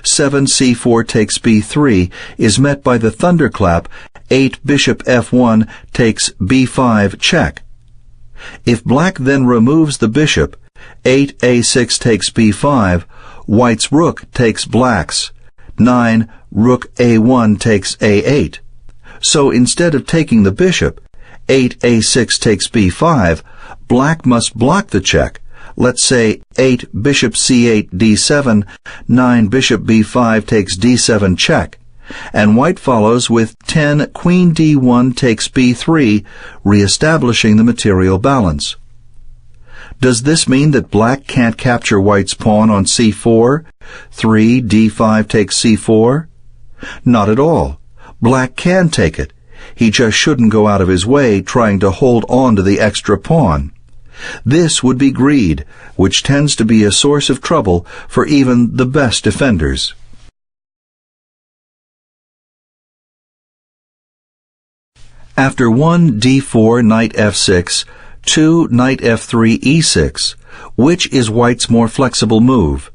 S1: 7 c4 takes b3 is met by the thunderclap 8 bishop f1 takes b5 check. If black then removes the bishop, 8 a6 takes b5, white's rook takes black's, 9 rook a1 takes a8. So instead of taking the bishop, 8 a6 takes b5, black must block the check. Let's say 8 bishop c8 d7, 9 bishop b5 takes d7 check, and white follows with 10 queen d1 takes b3, re-establishing the material balance. Does this mean that black can't capture white's pawn on c4? 3 d5 takes c4? Not at all. Black can take it. He just shouldn't go out of his way trying to hold on to the extra pawn. This would be greed, which tends to be a source of trouble for even the best defenders. After 1 d4 knight f6, 2 knight f3 e6, which is white's more flexible move?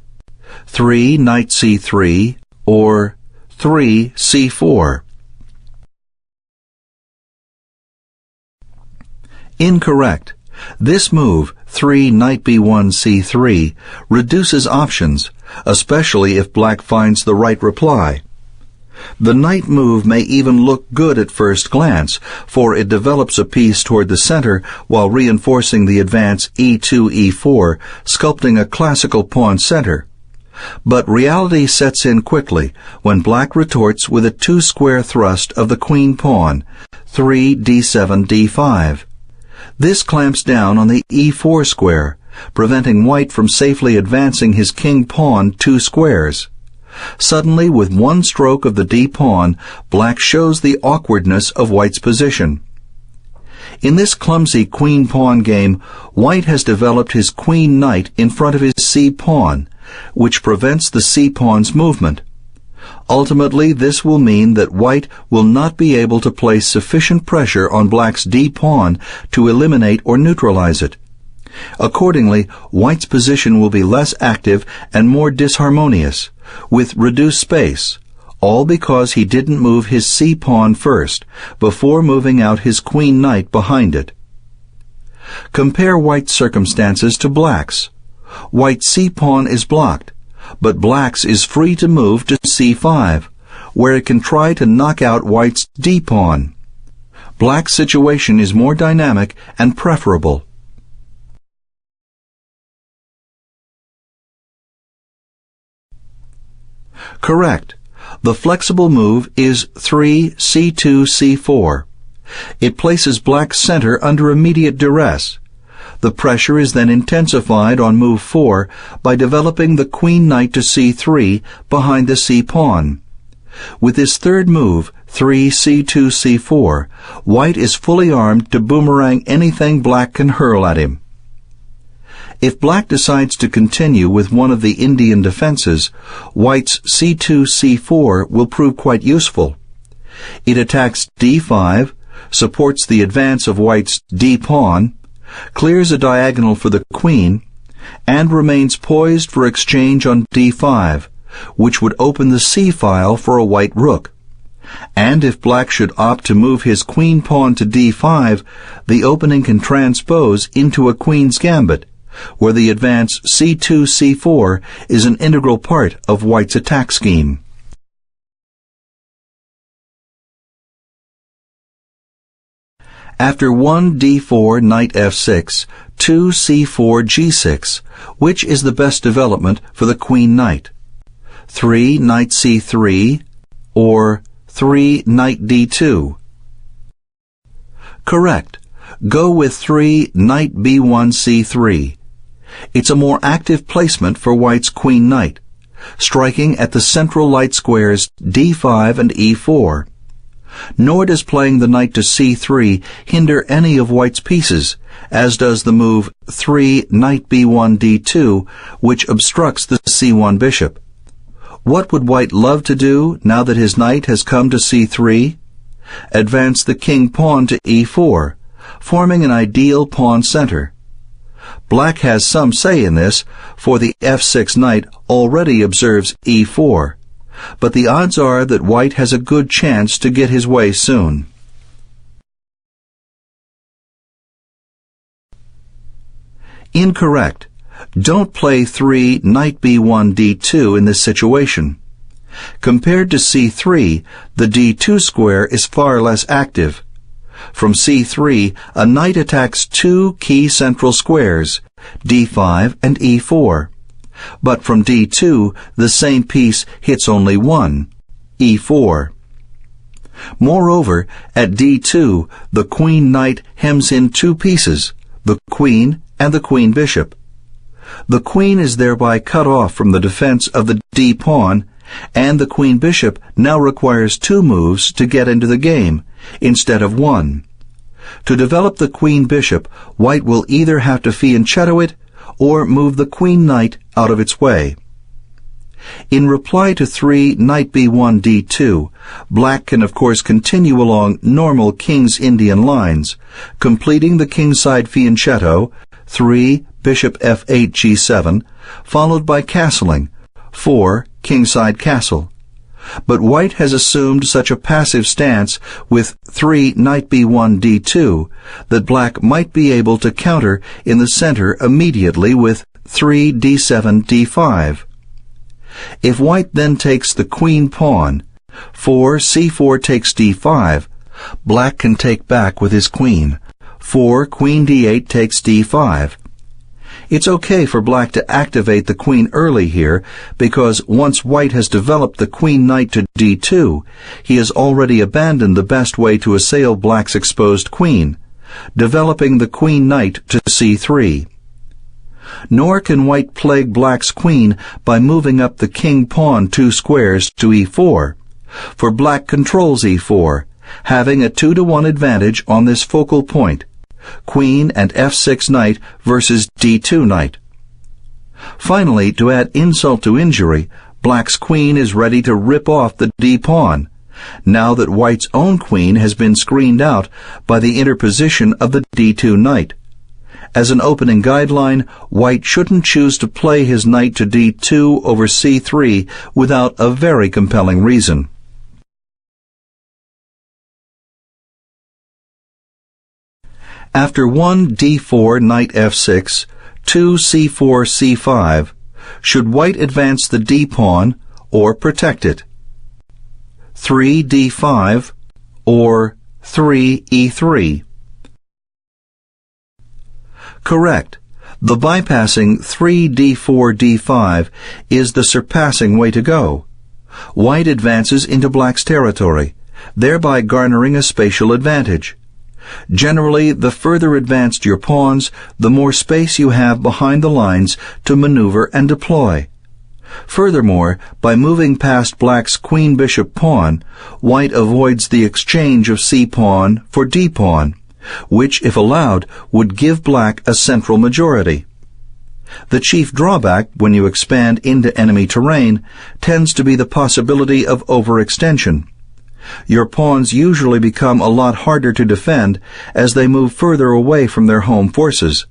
S1: 3 knight c3 or 3 c4? Incorrect. This move, 3 knight b1 c3, reduces options, especially if black finds the right reply. The knight move may even look good at first glance, for it develops a piece toward the center while reinforcing the advance e2, e4, sculpting a classical pawn center. But reality sets in quickly when black retorts with a two-square thrust of the queen pawn, 3 d7, d5. This clamps down on the e4 square, preventing white from safely advancing his king pawn 2 squares. Suddenly, with one stroke of the d-pawn, black shows the awkwardness of white's position. In this clumsy queen-pawn game, white has developed his queen-knight in front of his c-pawn, which prevents the c-pawn's movement. Ultimately, this will mean that white will not be able to place sufficient pressure on black's d-pawn to eliminate or neutralize it. Accordingly, white's position will be less active and more disharmonious, with reduced space, all because he didn't move his c-pawn first, before moving out his queen-knight behind it. Compare white's circumstances to black's. White's c-pawn is blocked, but black's is free to move to c5, where it can try to knock out white's d-pawn. Black's situation is more dynamic and preferable. Correct. The flexible move is 3 c2 c4. It places black's center under immediate duress. The pressure is then intensified on move 4 by developing the queen-knight to c3 behind the c-pawn. With this third move, 3 c2 c4, white is fully armed to boomerang anything black can hurl at him. If black decides to continue with one of the Indian defenses, white's c2 c4 will prove quite useful. It attacks d5, supports the advance of white's d-pawn, clears a diagonal for the queen, and remains poised for exchange on d5, which would open the c-file for a white rook. And if black should opt to move his queen pawn to d5, the opening can transpose into a queen's gambit, where the advance c2 c4 is an integral part of white's attack scheme. After 1 d4 knight f6, 2 c4 g6, which is the best development for the queen-knight? 3 knight c3 or 3 knight d2? Correct. Go with 3 knight b1 c3. It's a more active placement for white's queen-knight, striking at the central light squares d5 and e4. Nor does playing the knight to c3 hinder any of white's pieces, as does the move 3 knight b1 d2, which obstructs the c1 bishop. What would white love to do now that his knight has come to c3? Advance the king pawn to e4, forming an ideal pawn center. Black has some say in this, for the f6 knight already observes e4, but the odds are that white has a good chance to get his way soon. Incorrect. Don't play 3 knight b1 d2 in this situation. Compared to c3, the d2 square is far less active. From c3, a knight attacks 2 key central squares, d5 and e4. But from d2, the same piece hits only one, e4. Moreover, at d2, the queen-knight hems in 2 pieces, the queen and the queen-bishop. The queen is thereby cut off from the defense of the d-pawn, and the queen-bishop now requires 2 moves to get into the game, instead of 1. To develop the queen-bishop, white will either have to fianchetto it or move the queen-knight out of its way. In reply to 3 knight b1 d2, black can of course continue along normal king's Indian lines, completing the kingside fianchetto, 3 bishop f8 g7, followed by castling, 4 kingside castle. But white has assumed such a passive stance with 3 knight b1 d2 that black might be able to counter in the center immediately with 3 d7 d5. If white then takes the queen pawn, 4 c4 takes d5, black can take back with his queen, 4 queen d8 takes d5. It's okay for black to activate the queen early here, because once white has developed the queen-knight to d2, he has already abandoned the best way to assail black's exposed queen, developing the queen-knight to c3. Nor can white plague black's queen by moving up the king-pawn 2 squares to e4, for black controls e4, having a 2-to-1 advantage on this focal point, queen and f6 knight versus d2 knight. Finally, to add insult to injury, black's queen is ready to rip off the d-pawn, now that white's own queen has been screened out by the interposition of the d2 knight. As an opening guideline, white shouldn't choose to play his knight to d2 over c3 without a very compelling reason. After 1 d4 knight f6, 2 c4 c5, should white advance the d-pawn or protect it? 3 d5 or 3 e3? Correct. The bypassing 3 d4 d5 is the surpassing way to go. White advances into black's territory, thereby garnering a spatial advantage. Generally, the further advanced your pawns, the more space you have behind the lines to maneuver and deploy. Furthermore, by moving past black's queen-bishop pawn, white avoids the exchange of c-pawn for d-pawn, which, if allowed, would give black a central majority. The chief drawback, when you expand into enemy terrain, tends to be the possibility of overextension. Your pawns usually become a lot harder to defend as they move further away from their home forces.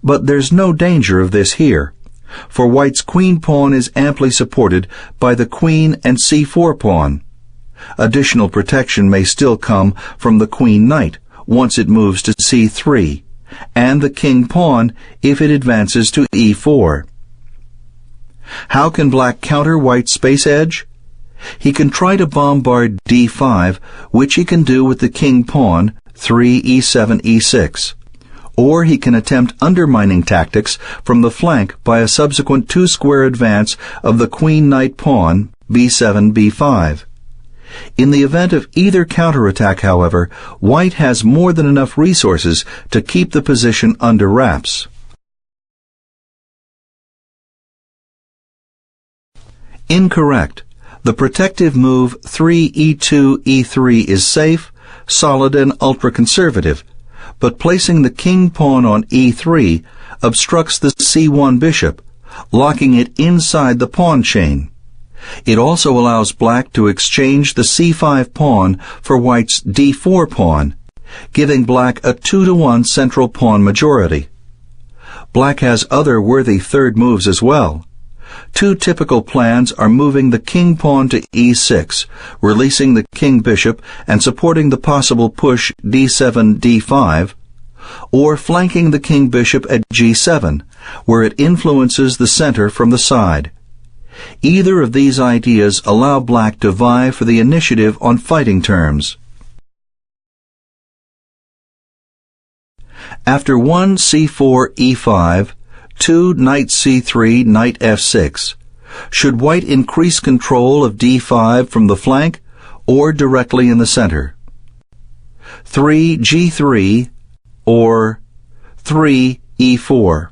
S1: But there's no danger of this here, for white's queen pawn is amply supported by the queen and c4 pawn. Additional protection may still come from the queen-knight once it moves to c3, and the king pawn if it advances to e4. How can black counter white's space edge? He can try to bombard d5, which he can do with the king pawn 3 e7 e6. Or he can attempt undermining tactics from the flank by a subsequent 2-square advance of the queen-knight pawn b7 b5. In the event of either counterattack, however, white has more than enough resources to keep the position under wraps. Incorrect. The protective move 3 e2 e3 is safe, solid, and ultra-conservative, but placing the king pawn on e3 obstructs the c1 bishop, locking it inside the pawn chain. It also allows black to exchange the c5 pawn for white's d4 pawn, giving black a 2-to-1 central pawn majority. Black has other worthy third moves as well. 2 typical plans are moving the king pawn to e6, releasing the king bishop and supporting the possible push d7 d5, or flanking the king bishop at g7, where it influences the center from the side. Either of these ideas allow black to vie for the initiative on fighting terms. After 1 c4 e5, 2 knight c3 knight f6, should white increase control of d5 from the flank or directly in the center? 3 g3 or 3 e4?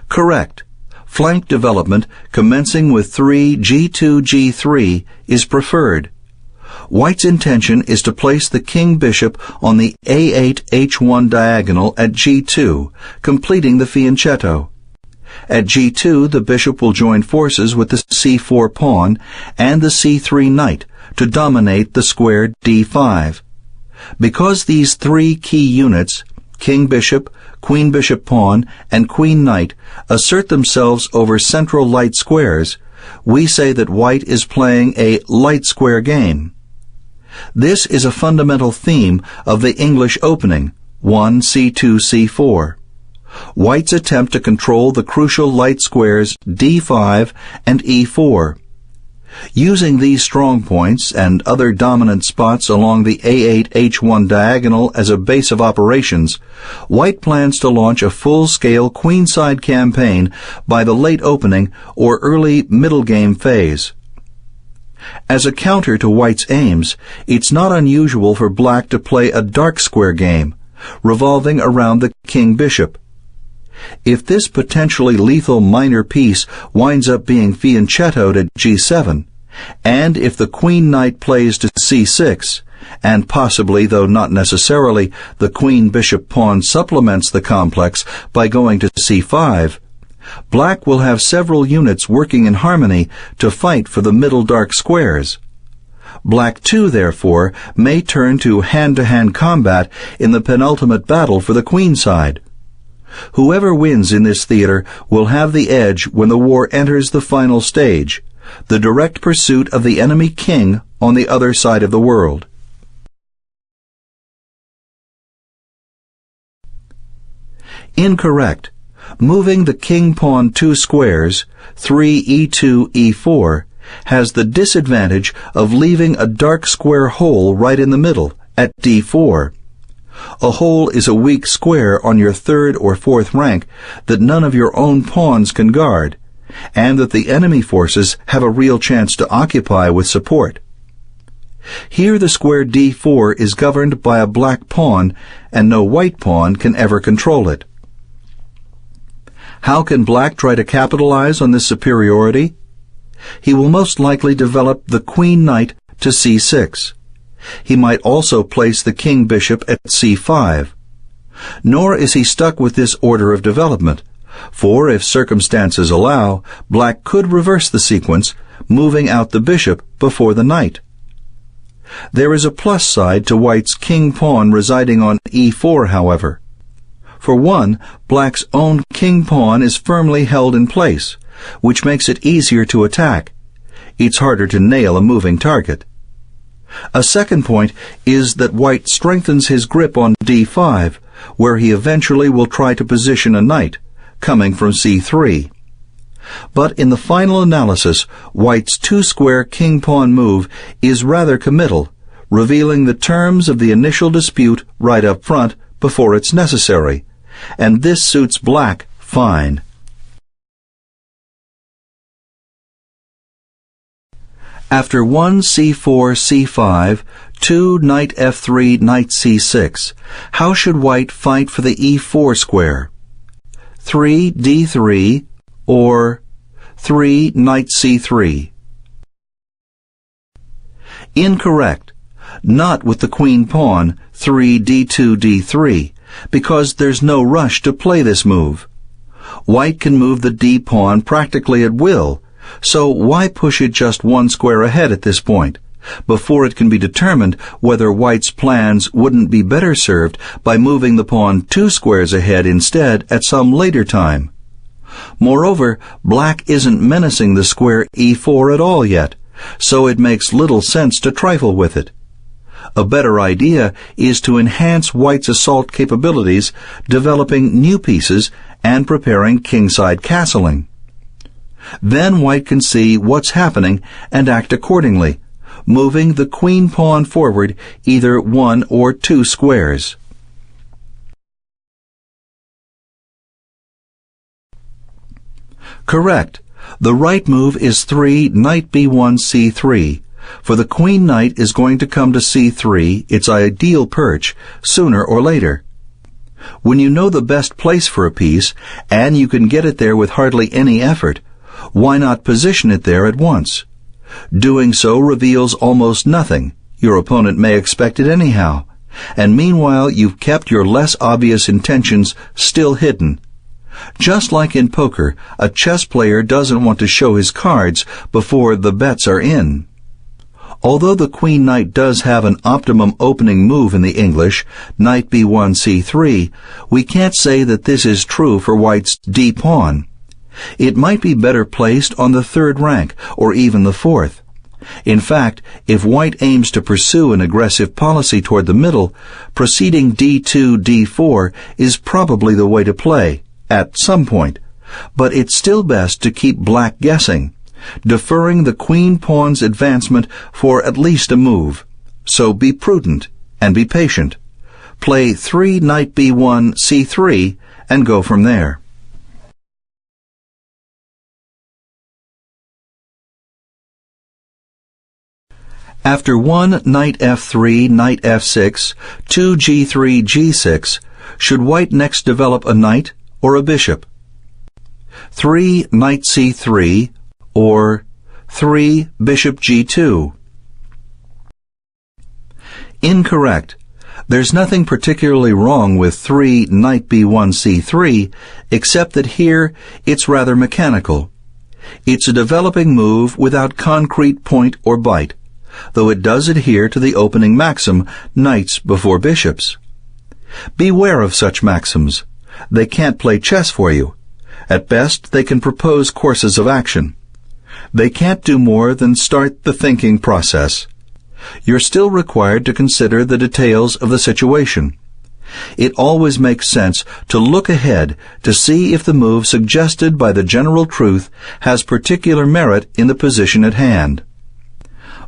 S1: Correct. Flank development commencing with 3 g2 g3 is preferred. White's intention is to place the king-bishop on the A8-H1 diagonal at G2, completing the fianchetto. At G2, the bishop will join forces with the C4 pawn and the C3 knight to dominate the square D5. Because these three key units, king-bishop, queen-bishop pawn, and queen-knight, assert themselves over central light squares, we say that white is playing a light square game. This is a fundamental theme of the English opening, 1 C2 C4. White's attempt to control the crucial light squares D5 and E4. Using these strong points and other dominant spots along the A8-H1 diagonal as a base of operations, White plans to launch a full-scale queenside campaign by the late opening or early middle game phase. As a counter to White's aims, it's not unusual for Black to play a dark square game, revolving around the king-bishop. If this potentially lethal minor piece winds up being fianchettoed at G7, and if the queen-knight plays to C6, and possibly, though not necessarily, the queen-bishop-pawn supplements the complex by going to C5, Black will have several units working in harmony to fight for the middle dark squares. Black too, therefore, may turn to hand-to-hand combat in the penultimate battle for the queen side. Whoever wins in this theater will have the edge when the war enters the final stage, the direct pursuit of the enemy king on the other side of the world. Incorrect. Moving the king-pawn 2 squares, 3 E2, E4, has the disadvantage of leaving a dark square hole right in the middle, at D4. A hole is a weak square on your third or fourth rank that none of your own pawns can guard, and that the enemy forces have a real chance to occupy with support. Here the square D4 is governed by a black pawn, and no white pawn can ever control it. How can Black try to capitalize on this superiority? He will most likely develop the queen-knight to C6. He might also place the king-bishop at C5. Nor is he stuck with this order of development, for if circumstances allow, Black could reverse the sequence, moving out the bishop before the knight. There is a plus side to White's king-pawn residing on E4, however. For one, Black's own king-pawn is firmly held in place, which makes it easier to attack. It's harder to nail a moving target. A second point is that White strengthens his grip on D5, where he eventually will try to position a knight, coming from C3. But in the final analysis, White's 2-square king-pawn move is rather committal, revealing the terms of the initial dispute right up front before it's necessary, and this suits Black fine. After 1 C4 C5, 2 knight F3 knight C6, how should White fight for the E4 square? 3 D3 or 3 knight C3? Incorrect. Not with the queen pawn, 3 D2 D3, because there's no rush to play this move. White can move the D pawn practically at will, so why push it just 1 square ahead at this point, before it can be determined whether White's plans wouldn't be better served by moving the pawn 2 squares ahead instead at some later time? Moreover, Black isn't menacing the square E4 at all yet, so it makes little sense to trifle with it. A better idea is to enhance White's assault capabilities, developing new pieces and preparing kingside castling. Then White can see what's happening and act accordingly, moving the queen pawn forward either 1 or 2 squares. Correct. The right move is 3 knight B1 C3, for the queen knight is going to come to C3, its ideal perch, sooner or later. When you know the best place for a piece, and you can get it there with hardly any effort, why not position it there at once? Doing so reveals almost nothing, Your opponent may expect it anyhow, and meanwhile you've kept your less obvious intentions still hidden. Just like in poker, a chess player doesn't want to show his cards before the bets are in. Although the Queen Knight does have an optimum opening move in the English, Knight b1 c3, we can't say that this is true for White's d-pawn. It might be better placed on the third rank, or even the fourth. In fact, if White aims to pursue an aggressive policy toward the middle, proceeding d2, d4 is probably the way to play, at some point. But it's still best to keep Black guessing, deferring the queen pawn's advancement for at least a move. So be prudent and be patient. Play 3 Knight b1 c3 and go from there. After 1 Knight f3, Knight f6, 2 g3, g6, should White next develop a knight or a bishop? 3 Knight c3 or 3 Bishop g2? Incorrect. There's nothing particularly wrong with 3 Knight b1 c3, except that here it's rather mechanical. It's a developing move without concrete point or bite, though it does adhere to the opening maxim, knights before bishops. Beware of such maxims. They can't play chess for you. At best, they can propose courses of action. They can't do more than start the thinking process. You're still required to consider the details of the situation. It always makes sense to look ahead to see if the move suggested by the general truth has particular merit in the position at hand.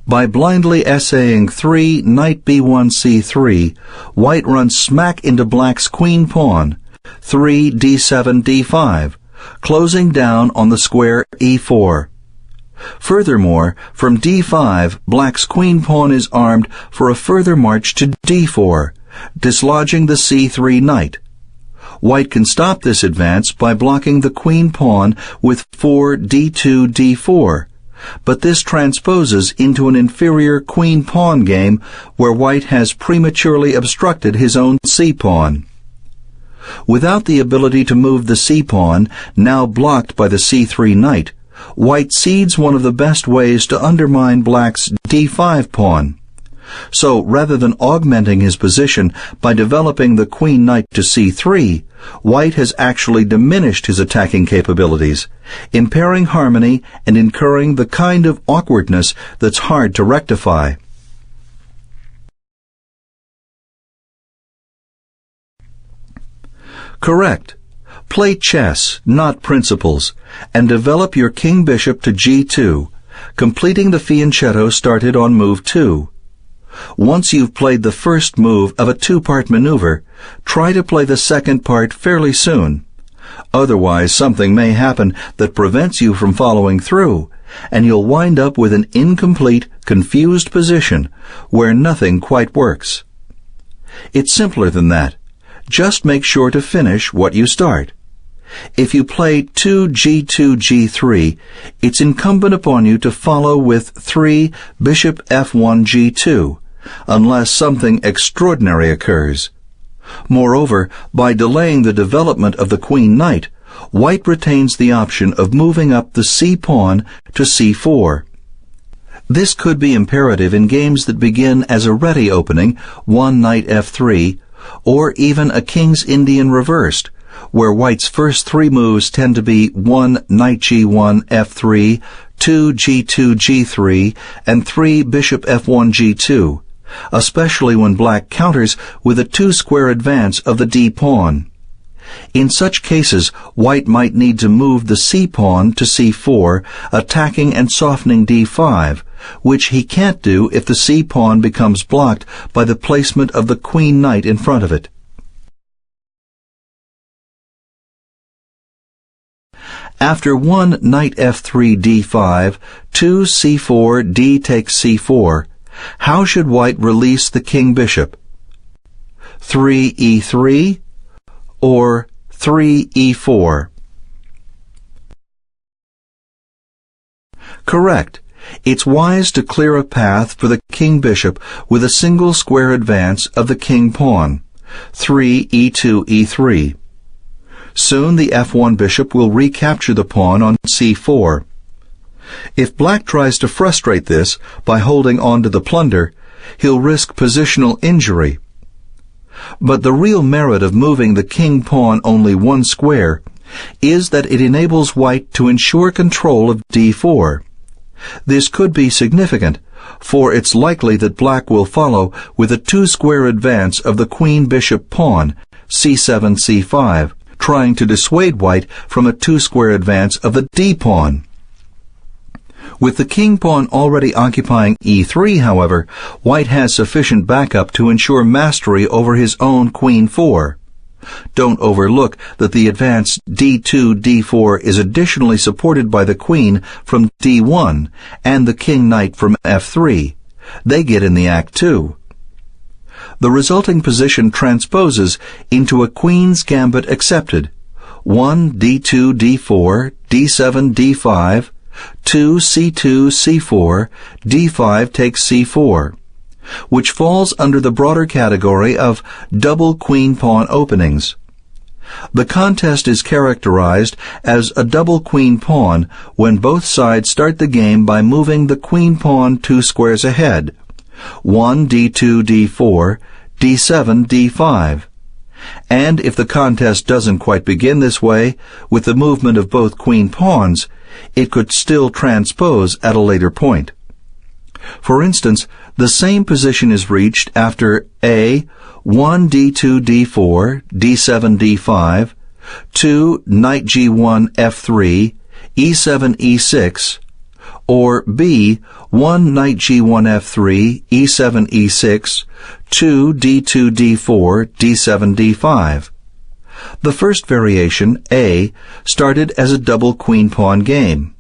S1: By blindly essaying 3 Knight b1 c3, White runs smack into Black's queen pawn, 3 d7 d5, closing down on the square e4. Furthermore, from d5, Black's queen pawn is armed for a further march to d4, dislodging the c3 knight. White can stop this advance by blocking the queen pawn with 4 d2 d4, but this transposes into an inferior queen-pawn game where White has prematurely obstructed his own c-pawn. Without the ability to move the c-pawn, now blocked by the c3 knight, White cedes one of the best ways to undermine Black's d5 pawn. So, rather than augmenting his position by developing the queen knight to c3, White has actually diminished his attacking capabilities, impairing harmony and incurring the kind of awkwardness that's hard to rectify. Correct. Play chess, not principles, and develop your king-bishop to g2, completing the fianchetto started on move 2. Once you've played the first move of a two-part maneuver, try to play the second part fairly soon. Otherwise, something may happen that prevents you from following through, and you'll wind up with an incomplete, confused position where nothing quite works. It's simpler than that. Just make sure to finish what you start. If you play 2 g2 g3, it's incumbent upon you to follow with 3 bishop f1 g2, unless something extraordinary occurs. Moreover, by delaying the development of the queen knight, White retains the option of moving up the c-pawn to c4. This could be imperative in games that begin as a ready opening, 1 knight f3, or even a king's Indian reversed, where White's first 3 moves tend to be 1 knight g1 f3, 2 g2 g3, and 3 bishop f1 g2, especially when Black counters with a 2-square advance of the d-pawn. In such cases, White might need to move the c-pawn to c4, attacking and softening d5, which he can't do if the c-pawn becomes blocked by the placement of the queen knight in front of it. After 1 knight f3 d5, 2 c4 d takes c4, how should White release the king-bishop? 3 e3 or 3 e4? Correct. it's wise to clear a path for the king-bishop with a single square advance of the king-pawn, 3 e2 e3. Soon the f1 bishop will recapture the pawn on c4. If black tries to frustrate this by holding on to the plunder, he'll risk positional injury. But the real merit of moving the king-pawn only one square is that it enables white to ensure control of d4. This could be significant, for it's likely that black will follow with a two-square advance of the queen-bishop pawn, c7 c5, trying to dissuade white from a two-square advance of the d-pawn. With the king-pawn already occupying e3, however, white has sufficient backup to ensure mastery over his own queen-4. Don't overlook that the advance d2, d4 is additionally supported by the queen from d1 and the king-knight from f3. They get in the act too. The resulting position transposes into a queen's gambit accepted. 1 d2, d4, d7, d5, 2 c2, c4, d5 takes c4, which falls under the broader category of double queen-pawn openings. The contest is characterized as a double queen-pawn when both sides start the game by moving the queen-pawn two squares ahead, 1 d2, d4, d7, d5. And if the contest doesn't quite begin this way, with the movement of both queen-pawns, it could still transpose at a later point. For instance, the same position is reached after A, 1 d2, d4, d7, d5, 2 knight g1, f3, e7, e6, or B, 1 knight g1, f3, e7, e6, 2 d2, d4, d7, d5. The first variation, A, started as a double queen-pawn game.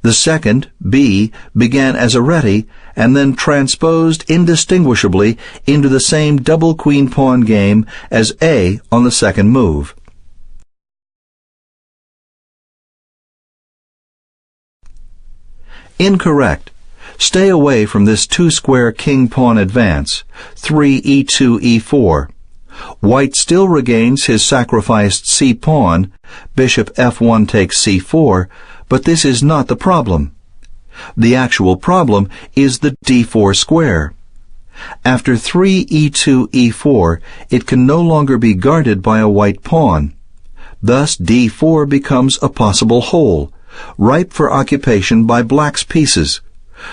S1: The second, B, began as a ready and then transposed indistinguishably into the same double queen-pawn game as A on the second move. Incorrect. Stay away from this two-square king-pawn advance, 3 e2 e4. White still regains his sacrificed c-pawn, bishop f1 takes c4, but this is not the problem. The actual problem is the d4 square. After 3 e2 e4, it can no longer be guarded by a white pawn. Thus d4 becomes a possible hole, ripe for occupation by black's pieces.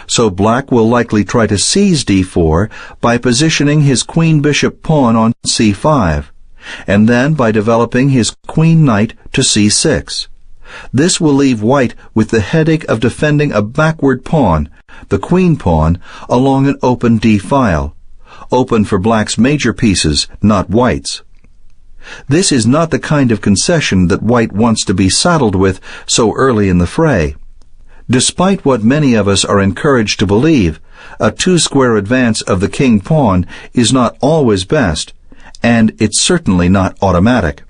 S1: So black will likely try to seize d4 by positioning his queen-bishop pawn on c5, and then by developing his queen-knight to c6. This will leave white with the headache of defending a backward pawn, the queen pawn, along an open d-file, open for black's major pieces, not white's. This is not the kind of concession that white wants to be saddled with so early in the fray. Despite what many of us are encouraged to believe, a two-square advance of the king-pawn is not always best, and it's certainly not automatic.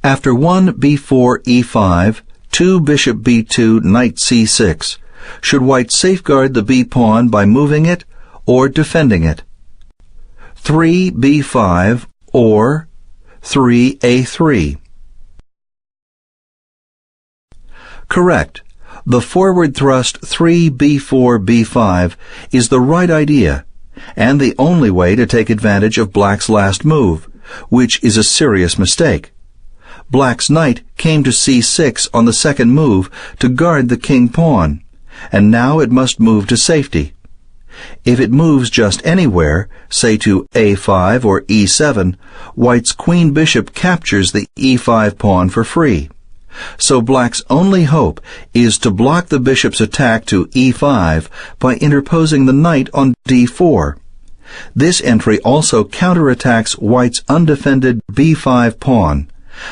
S1: After 1 b4 e5, 2 bishop b2 knight c6, should white safeguard the b-pawn by moving it or defending it? 3 b5 or 3 a3. Correct. The forward thrust 3 b4 b5 is the right idea, and the only way to take advantage of black's last move, which is a serious mistake. Black's knight came to c6 on the second move to guard the king-pawn, and now it must move to safety. If it moves just anywhere, say to a5 or e7, white's queen-bishop captures the e5 pawn for free. So black's only hope is to block the bishop's attack to e5 by interposing the knight on d4. This entry also counterattacks white's undefended b5 pawn,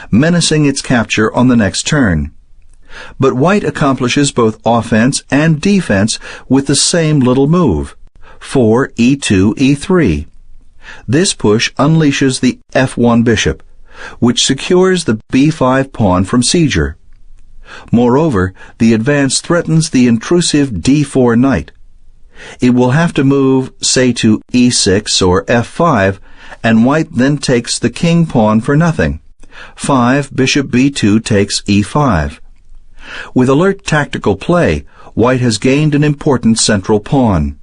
S1: menacing its capture on the next turn. But white accomplishes both offense and defense with the same little move, 4 e2 e3. This push unleashes the f1 bishop, which secures the b5 pawn from seizure. Moreover, the advance threatens the intrusive d4 knight. It will have to move, say, to e6 or f5, and white then takes the king pawn for nothing. 5, bishop b2 takes e5. With alert tactical play, white has gained an important central pawn.